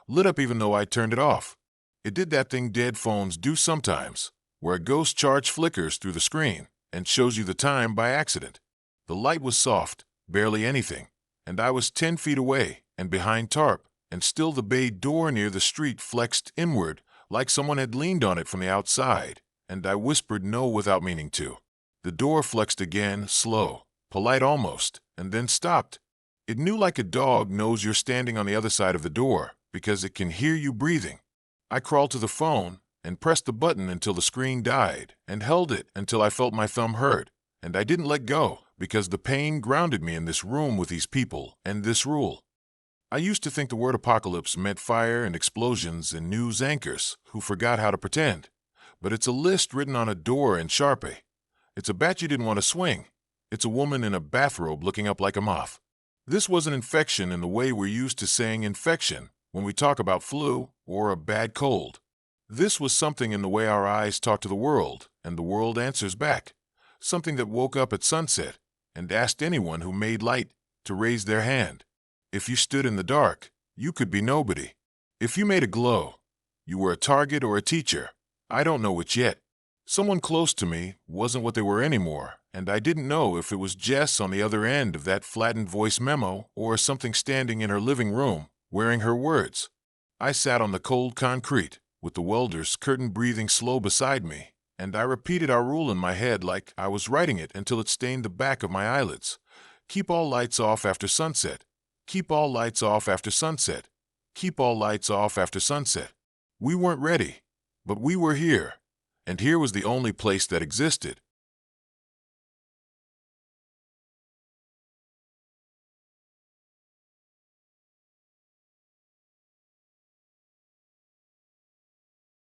lit up even though I turned it off. It did that thing dead phones do sometimes, where a ghost charge flickers through the screen and shows you the time by accident. The light was soft, barely anything, and I was 10 feet away and behind tarp, and still the bay door near the street flexed inward like someone had leaned on it from the outside, and I whispered no without meaning to. The door flexed again, slow, polite almost, and then stopped. It knew like a dog knows you're standing on the other side of the door because it can hear you breathing. I crawled to the phone and pressed the button until the screen died and held it until I felt my thumb hurt, and I didn't let go because the pain grounded me in this room with these people and this rule. I used to think the word apocalypse meant fire and explosions and news anchors who forgot how to pretend, but it's a list written on a door in Sharpie. It's a bat you didn't want to swing. It's a woman in a bathrobe looking up like a moth. This was an infection in the way we're used to saying infection when we talk about flu or a bad cold. This was something in the way our eyes talk to the world and the world answers back, something that woke up at sunset and asked anyone who made light to raise their hand. If you stood in the dark, you could be nobody. If you made a glow, you were a target or a teacher. I don't know which yet. Someone close to me wasn't what they were anymore, and I didn't know if it was Jess on the other end of that flattened voice memo or something standing in her living room wearing her words. I sat on the cold concrete with the welder's curtain breathing slow beside me, and I repeated our rule in my head like I was writing it until it stained the back of my eyelids. Keep all lights off after sunset. Keep all lights off after sunset. Keep all lights off after sunset. We weren't ready, but we were here, and here was the only place that existed.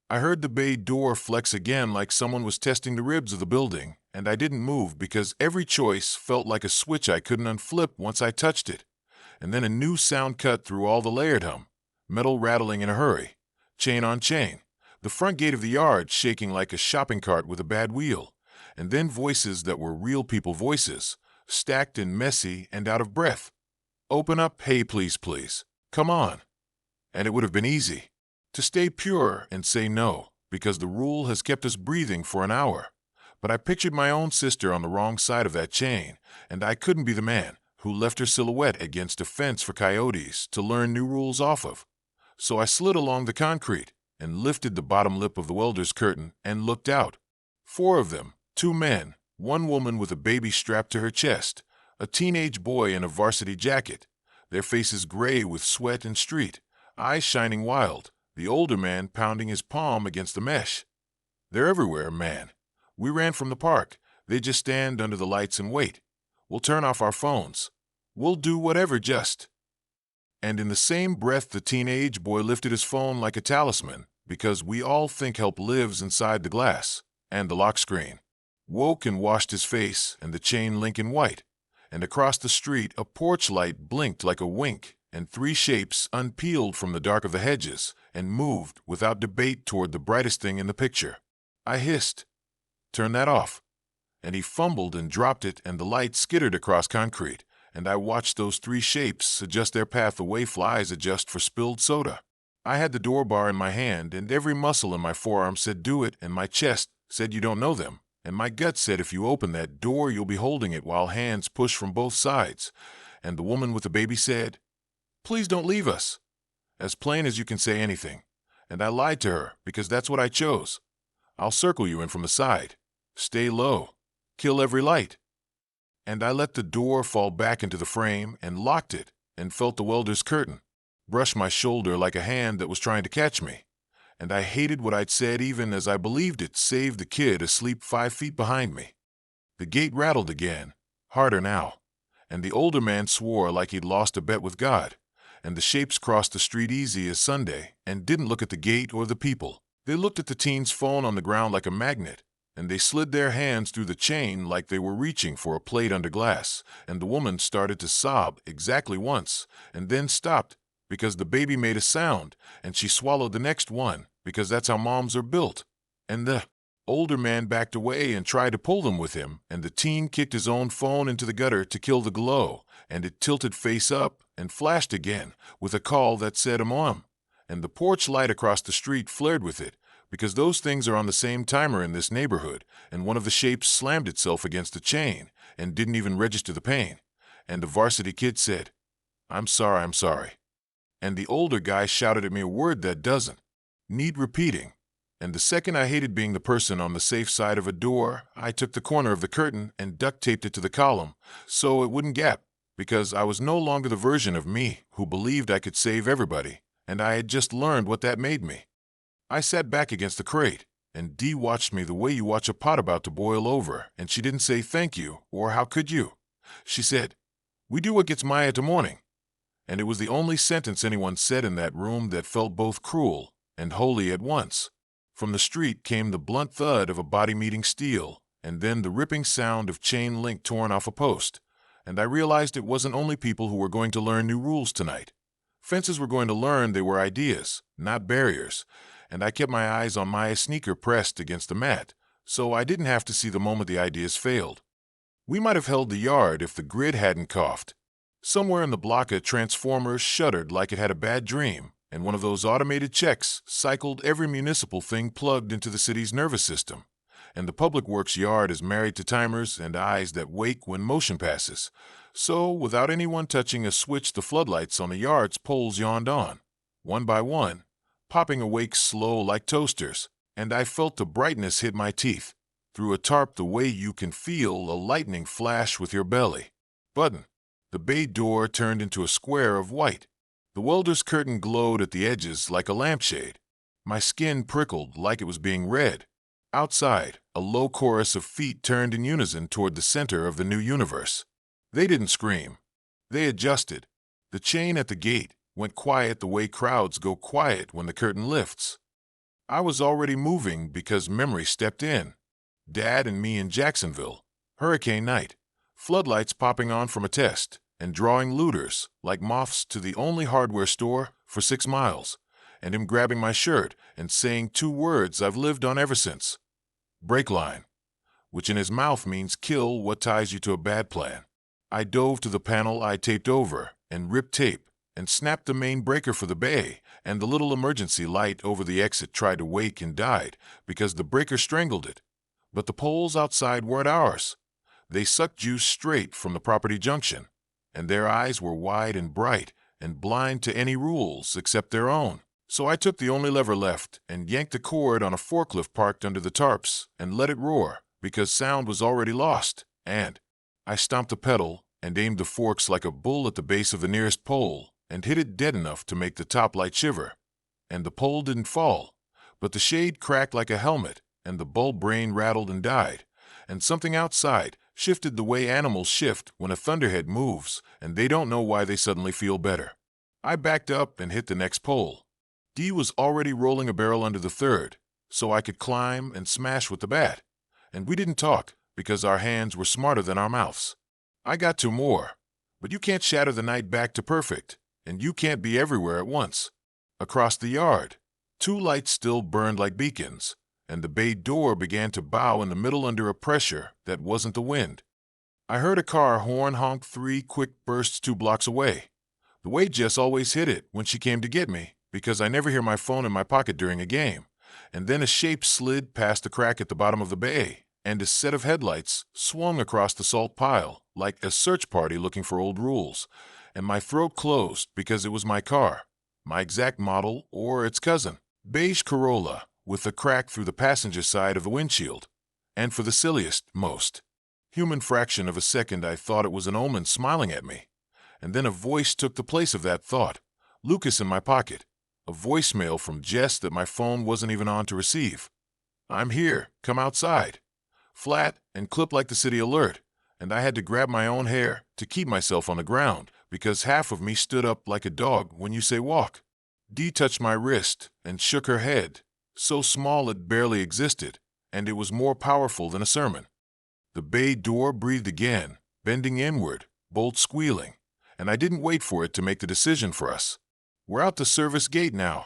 I heard the bay door flex again like someone was testing the ribs of the building, and I didn't move because every choice felt like a switch I couldn't unflip once I touched it. And then a new sound cut through all the layered hum, metal rattling in a hurry, chain on chain, the front gate of the yard shaking like a shopping cart with a bad wheel, and then voices that were real people voices, stacked and messy and out of breath. Open up, hey, please, please, come on. And it would have been easy to stay pure and say no, because the rule has kept us breathing for an hour. But I pictured my own sister on the wrong side of that chain, and I couldn't be the man who left her silhouette against a fence for coyotes to learn new rules off of. So I slid along the concrete and lifted the bottom lip of the welder's curtain and looked out. 4 of them, 2 men, 1 woman with a baby strapped to her chest, a teenage boy in a varsity jacket, their faces gray with sweat and street, eyes shining wild, the older man pounding his palm against the mesh. They're everywhere, man. We ran from the park. They just stand under the lights and wait. We'll turn off our phones. We'll do whatever just. And in the same breath, the teenage boy lifted his phone like a talisman, because we all think help lives inside the glass and the lock screen. Woke and washed his face and the chain link in white. And across the street, a porch light blinked like a wink, and 3 shapes unpeeled from the dark of the hedges and moved without debate toward the brightest thing in the picture. I hissed, "Turn that off." And he fumbled and dropped it, and the light skittered across concrete, and I watched those 3 shapes adjust their path the way flies adjust for spilled soda. I had the door bar in my hand, and every muscle in my forearm said do it, and my chest said you don't know them, and my gut said if you open that door you'll be holding it while hands push from both sides, and the woman with the baby said, "Please don't leave us," as plain as you can say anything, and I lied to her because that's what I chose. "I'll circle you in from the side. Stay low. Kill every light." And I let the door fall back into the frame and locked it and felt the welder's curtain brush my shoulder like a hand that was trying to catch me. And I hated what I'd said even as I believed it saved the kid asleep 5 feet behind me. The gate rattled again, harder now, and the older man swore like he'd lost a bet with God, and the shapes crossed the street easy as Sunday and didn't look at the gate or the people. They looked at the teen's phone on the ground like a magnet, and they slid their hands through the chain like they were reaching for a plate under glass, and the woman started to sob exactly once, and then stopped because the baby made a sound, and she swallowed the next one, because that's how moms are built. And the older man backed away and tried to pull them with him, and the teen kicked his own phone into the gutter to kill the glow, and it tilted face up and flashed again with a call that said "Mom," and the porch light across the street flared with it, because those things are on the same timer in this neighborhood, and one of the shapes slammed itself against the chain and didn't even register the pain, and the varsity kid said, I'm sorry. And the older guy shouted at me a word that doesn't need repeating. And the second I hated being the person on the safe side of a door, I took the corner of the curtain and duct taped it to the column so it wouldn't gap, because I was no longer the version of me who believed I could save everybody, and I had just learned what that made me. I sat back against the crate, and Dee watched me the way you watch a pot about to boil over, and she didn't say thank you or how could you. She said, "We do what gets Maya to morning." And it was the only sentence anyone said in that room that felt both cruel and holy at once. From the street came the blunt thud of a body meeting steel, and then the ripping sound of chain link torn off a post, and I realized it wasn't only people who were going to learn new rules tonight. Fences were going to learn they were ideas, not barriers, and I kept my eyes on Maya's sneaker pressed against the mat, so I didn't have to see the moment the ideas failed. We might have held the yard if the grid hadn't coughed. Somewhere in the block a transformer shuddered like it had a bad dream, and one of those automated checks cycled every municipal thing plugged into the city's nervous system. And the public works yard is married to timers and eyes that wake when motion passes. So, without anyone touching a switch, the floodlights on the yard's poles yawned on, one by one, popping awake slow like toasters, and I felt the brightness hit my teeth, through a tarp the way you can feel a lightning flash with your belly button. The bay door turned into a square of white. The welder's curtain glowed at the edges like a lampshade. My skin prickled like it was being read. Outside, a low chorus of feet turned in unison toward the center of the new universe. They didn't scream. They adjusted. The chain at the gate went quiet the way crowds go quiet when the curtain lifts. I was already moving because memory stepped in. Dad and me in Jacksonville. Hurricane night. Floodlights popping on from a test, and drawing looters, like moths to the only hardware store, for 6 miles, and him grabbing my shirt and saying 2 words I've lived on ever since. Break line, which in his mouth means kill what ties you to a bad plan. I dove to the panel I taped over, and ripped tape, and snapped the main breaker for the bay, and the little emergency light over the exit tried to wake and died because the breaker strangled it. But the poles outside weren't ours. They sucked juice straight from the property junction, and their eyes were wide and bright and blind to any rules except their own. So I took the only lever left and yanked the cord on a forklift parked under the tarps and let it roar because sound was already lost, and I stomped the pedal and aimed the forks like a bull at the base of the nearest pole and hit it dead enough to make the top light shiver. And the pole didn't fall, but the shade cracked like a helmet and the bulb brain rattled and died, and something outside shifted the way animals shift when a thunderhead moves and they don't know why they suddenly feel better. I backed up and hit the next pole. Dee was already rolling a barrel under the third, so I could climb and smash with the bat. And we didn't talk because our hands were smarter than our mouths. I got 2 more, but you can't shatter the night back to perfect, and you can't be everywhere at once. Across the yard, 2 lights still burned like beacons, and the bay door began to bow in the middle under a pressure that wasn't the wind. I heard a car horn honk 3 quick bursts 2 blocks away. The way Jess always hit it when she came to get me, because I never hear my phone in my pocket during a game. And then a shape slid past the crack at the bottom of the bay, and a set of headlights swung across the salt pile like a search party looking for old rules. And my throat closed because it was my car, my exact model or its cousin. Beige Corolla with a crack through the passenger side of the windshield. And for the silliest, most human fraction of a second, I thought it was an omen smiling at me. And then a voice took the place of that thought. Lucas in my pocket. A voicemail from Jess that my phone wasn't even on to receive. I'm here, come outside. Flat and clipped like the city alert, and I had to grab my own hair to keep myself on the ground because half of me stood up like a dog when you say walk. Dee touched my wrist and shook her head, so small it barely existed, and it was more powerful than a sermon. The bay door breathed again, bending inward, bolt squealing, and I didn't wait for it to make the decision for us. We're out the service gate now,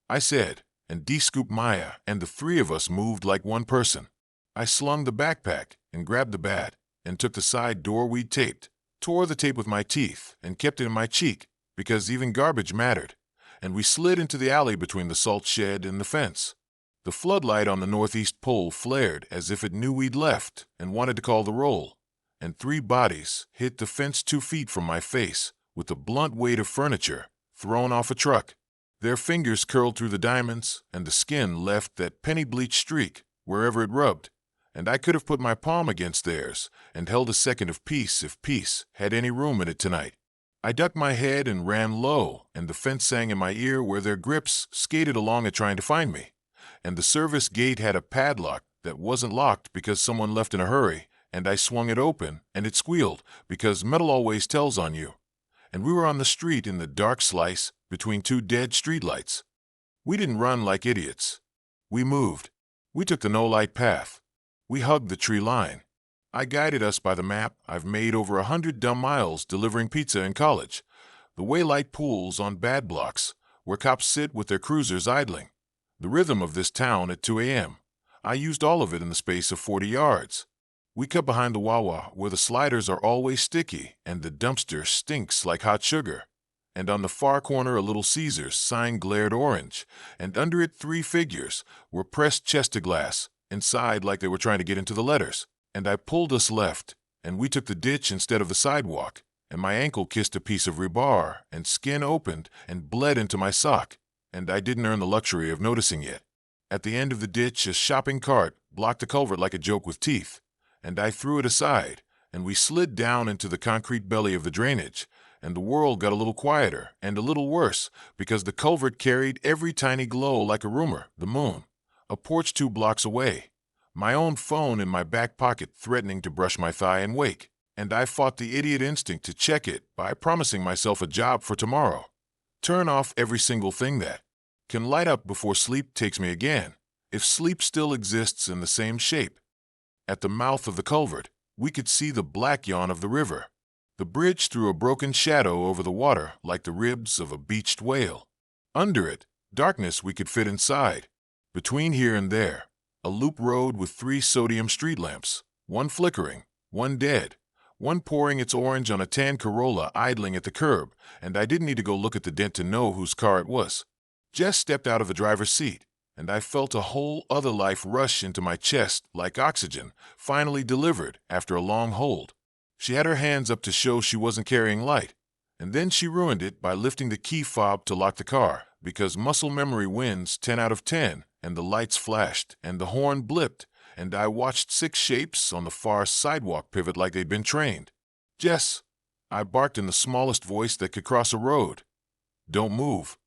I said, and Dee scooped Maya, and the 3 of us moved like one person. I slung the backpack and grabbed the bat and took the side door we'd taped, tore the tape with my teeth and kept it in my cheek because even garbage mattered, and we slid into the alley between the salt shed and the fence. The floodlight on the northeast pole flared as if it knew we'd left and wanted to call the roll, and 3 bodies hit the fence 2 feet from my face with the blunt weight of furniture thrown off a truck. Their fingers curled through the diamonds, and the skin left that penny-bleached streak wherever it rubbed, and I could have put my palm against theirs and held a second of peace if peace had any room in it tonight. I ducked my head and ran low, and the fence sang in my ear where their grips skated along it trying to find me, and the service gate had a padlock that wasn't locked because someone left in a hurry, and I swung it open, and it squealed because metal always tells on you. And we were on the street in the dark slice between 2 dead streetlights. We didn't run like idiots. We moved. We took the no-light path. We hugged the tree line. I guided us by the map I've made over 100 dumb miles delivering pizza in college, the way light pools on bad blocks, where cops sit with their cruisers idling. The rhythm of this town at 2 a.m. I used all of it in the space of 40 yards. We cut behind the Wawa, where the sliders are always sticky and the dumpster stinks like hot sugar. And on the far corner a Little Caesars sign glared orange, and under it 3 figures were pressed chest to glass, inside like they were trying to get into the letters. And I pulled us left, and we took the ditch instead of the sidewalk, and my ankle kissed a piece of rebar, and skin opened and bled into my sock, and I didn't earn the luxury of noticing yet. At the end of the ditch a shopping cart blocked the culvert like a joke with teeth, and I threw it aside, and we slid down into the concrete belly of the drainage, and the world got a little quieter and a little worse because the culvert carried every tiny glow like a rumor, the moon, a porch 2 blocks away, my own phone in my back pocket threatening to brush my thigh and wake, and I fought the idiot instinct to check it by promising myself a job for tomorrow. Turn off every single thing that can light up before sleep takes me again, if sleep still exists in the same shape. At the mouth of the culvert, we could see the black yawn of the river. The bridge threw a broken shadow over the water like the ribs of a beached whale. Under it, darkness we could fit inside. Between here and there, a loop road with 3 sodium street lamps, one flickering, one dead, one pouring its orange on a tan Corolla idling at the curb, and I didn't need to go look at the dent to know whose car it was. Jess stepped out of the driver's seat, and I felt a whole other life rush into my chest like oxygen, finally delivered after a long hold. She had her hands up to show she wasn't carrying light, and then she ruined it by lifting the key fob to lock the car, because muscle memory wins 10 out of 10, and the lights flashed, and the horn blipped, and I watched 6 shapes on the far sidewalk pivot like they'd been trained. "Jess," I barked in the smallest voice that could cross a road. "Don't move."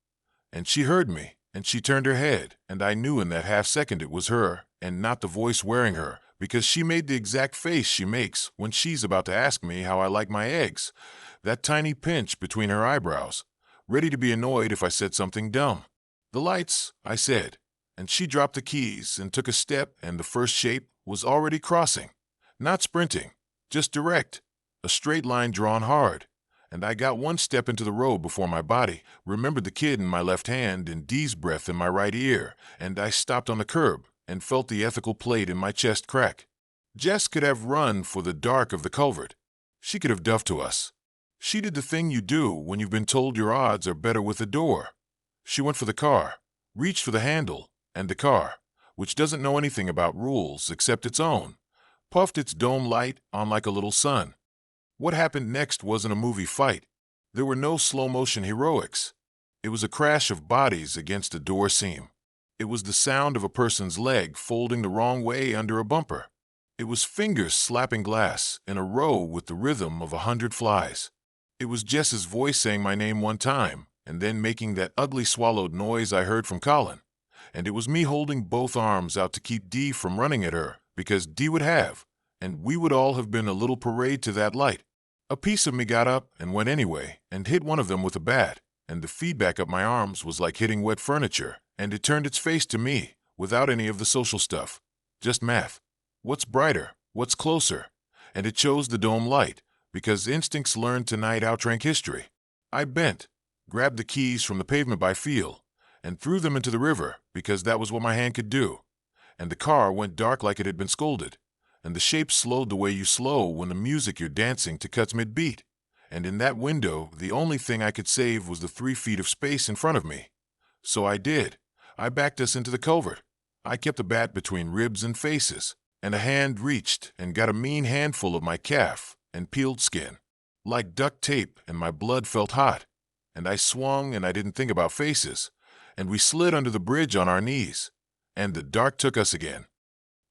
And she heard me, and she turned her head, and I knew in that half second it was her, and not the voice wearing her, because she made the exact face she makes when she's about to ask me how I like my eggs, that tiny pinch between her eyebrows, ready to be annoyed if I said something dumb. "The lights," I said, and she dropped the keys and took a step, and the first shape was already crossing. Not sprinting, just direct, a straight line drawn hard. And I got 1 step into the road before my body remembered the kid in my left hand and Dee's breath in my right ear, and I stopped on the curb and felt the ethical plate in my chest crack. Jess could have run for the dark of the culvert. She could have duffed to us. She did the thing you do when you've been told your odds are better with the door. She went for the car, reached for the handle, and the car, which doesn't know anything about rules except its own, puffed its dome light on like a little sun. What happened next wasn't a movie fight. There were no slow-motion heroics. It was a crash of bodies against a door seam. It was the sound of a person's leg folding the wrong way under a bumper. It was fingers slapping glass in a row with the rhythm of 100 flies. It was Jess's voice saying my name one time, and then making that ugly swallowed noise I heard from Colin. And it was me holding both arms out to keep Dee from running at her, because Dee would have, and we would all have been a little parade to that light. A piece of me got up and went anyway, and hit one of them with a bat, and the feedback up my arms was like hitting wet furniture, and it turned its face to me, without any of the social stuff. Just math. What's brighter? What's closer? And it chose the dome light, because instincts learned tonight outrank history. I bent, grabbed the keys from the pavement by feel, and threw them into the river, because that was what my hand could do. And the car went dark like it had been scolded, and the shape slowed the way you slow when the music you're dancing to cuts mid-beat. And in that window, the only thing I could save was the 3 feet of space in front of me. So I did. I backed us into the culvert. I kept the bat between ribs and faces, and a hand reached and got a mean handful of my calf and peeled skin, like duct tape, and my blood felt hot. And I swung, and I didn't think about faces, and we slid under the bridge on our knees, and the dark took us again.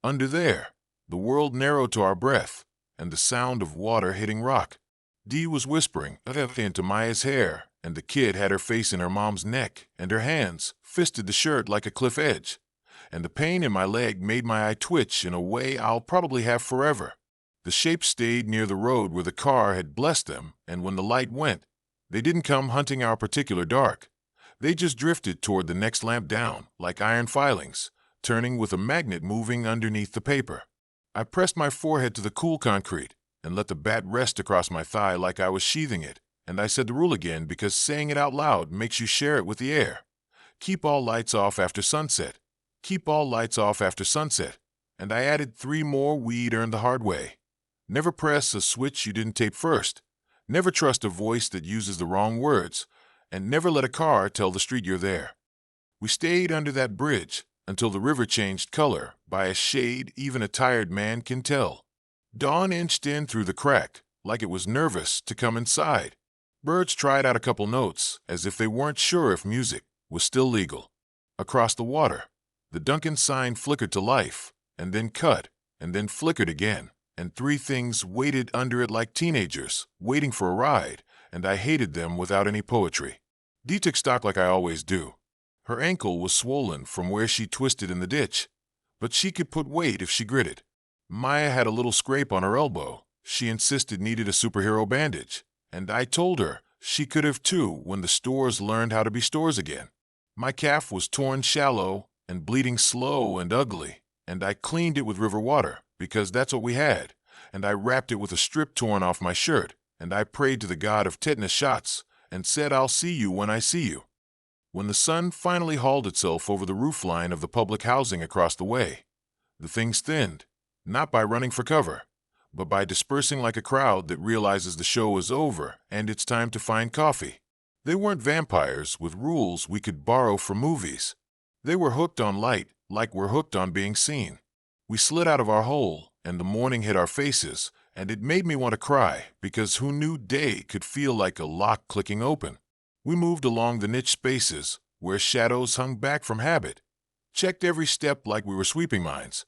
Under there, the world narrowed to our breath, and the sound of water hitting rock. Dee was whispering into Maya's hair, and the kid had her face in her mom's neck, and her hands fisted the shirt like a cliff edge. And the pain in my leg made my eye twitch in a way I'll probably have forever. The shapes stayed near the road where the car had blessed them, and when the light went, they didn't come hunting our particular dark. They just drifted toward the next lamp down, like iron filings, turning with a magnet moving underneath the paper. I pressed my forehead to the cool concrete and let the bat rest across my thigh like I was sheathing it, and I said the rule again because saying it out loud makes you share it with the air. Keep all lights off after sunset. Keep all lights off after sunset. And I added 3 more we'd earned the hard way. Never press a switch you didn't tape first. Never trust a voice that uses the wrong words. And never let a car tell the street you're there. We stayed under that bridge until the river changed color by a shade even a tired man can tell. Dawn inched in through the crack like it was nervous to come inside. Birds tried out a couple notes as if they weren't sure if music was still legal. Across the water, the Duncan sign flickered to life, and then cut, and then flickered again, and 3 things waited under it like teenagers, waiting for a ride, and I hated them without any poetry. Dee took stock like I always do. Her ankle was swollen from where she twisted in the ditch, but she could put weight if she gritted. Maya had a little scrape on her elbow she insisted needed a superhero bandage, and I told her she could have too when the stores learned how to be stores again. My calf was torn shallow and bleeding slow and ugly, and I cleaned it with river water because that's what we had, and I wrapped it with a strip torn off my shirt, and I prayed to the god of tetanus shots and said, "I'll see you when I see you." When the sun finally hauled itself over the roofline of the public housing across the way, the things thinned, not by running for cover, but by dispersing like a crowd that realizes the show is over and it's time to find coffee. They weren't vampires with rules we could borrow from movies. They were hooked on light like we're hooked on being seen. We slid out of our hole, and the morning hit our faces, and it made me want to cry because who knew day could feel like a lock clicking open? We moved along the niche spaces where shadows hung back from habit, checked every step like we were sweeping mines,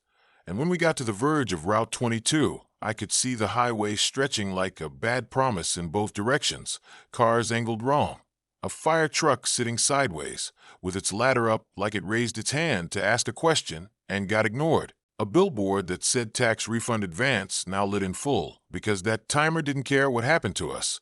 and when we got to the verge of Route 22, I could see the highway stretching like a bad promise in both directions, cars angled wrong, a fire truck sitting sideways, with its ladder up like it raised its hand to ask a question and got ignored, a billboard that said tax refund advance now lit in full because that timer didn't care what happened to us,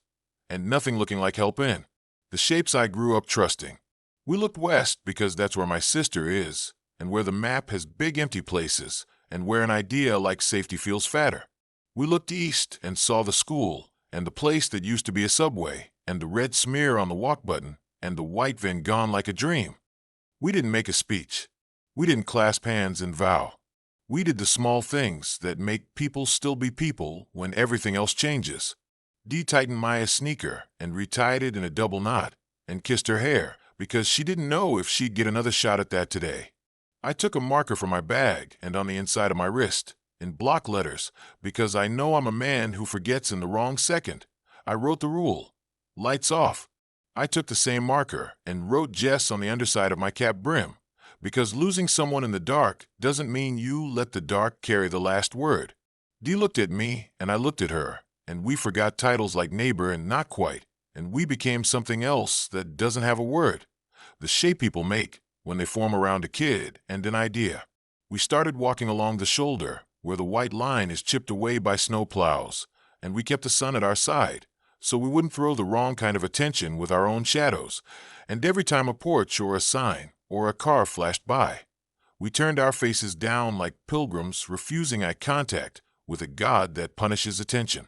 and nothing looking like help in. The shapes I grew up trusting. We looked west because that's where my sister is, and where the map has big empty places, and where an idea like safety feels fatter. We looked east and saw the school, and the place that used to be a subway, and the red smear on the walk button, and the white van gone like a dream. We didn't make a speech. We didn't clasp hands and vow. We did the small things that make people still be people when everything else changes. Dee tightened Maya's sneaker and retied it in a double knot and kissed her hair because she didn't know if she'd get another shot at that today. I took a marker from my bag and on the inside of my wrist, in block letters, because I know I'm a man who forgets in the wrong second. I wrote the rule. Lights off. I took the same marker and wrote Jess on the underside of my cap brim, because losing someone in the dark doesn't mean you let the dark carry the last word. Dee looked at me and I looked at her, and we forgot titles like neighbor and not quite, and we became something else that doesn't have a word. The shape people make when they form around a kid and an idea. We started walking along the shoulder where the white line is chipped away by snow plows, and we kept the sun at our side so we wouldn't throw the wrong kind of attention with our own shadows, and every time a porch or a sign or a car flashed by, we turned our faces down like pilgrims refusing eye contact with a God that punishes attention.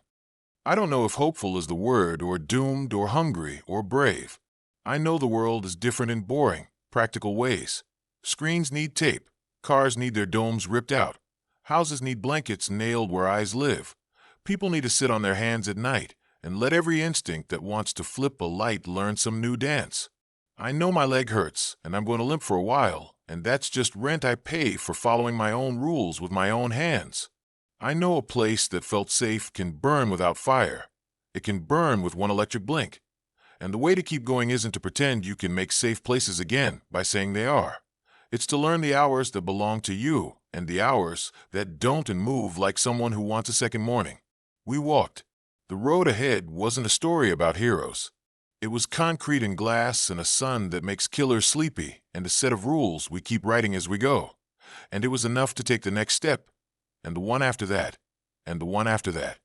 I don't know if hopeful is the word, or doomed, or hungry, or brave. I know the world is different in boring, practical ways. Screens need tape. Cars need their domes ripped out. Houses need blankets nailed where eyes live. People need to sit on their hands at night and let every instinct that wants to flip a light learn some new dance. I know my leg hurts, and I'm going to limp for a while, and that's just rent I pay for following my own rules with my own hands. I know a place that felt safe can burn without fire. It can burn with one electric blink. And the way to keep going isn't to pretend you can make safe places again by saying they are. It's to learn the hours that belong to you and the hours that don't and move like someone who wants a second morning. We walked. The road ahead wasn't a story about heroes. It was concrete and glass and a sun that makes killers sleepy and a set of rules we keep writing as we go. And it was enough to take the next step, and the one after that, and the one after that.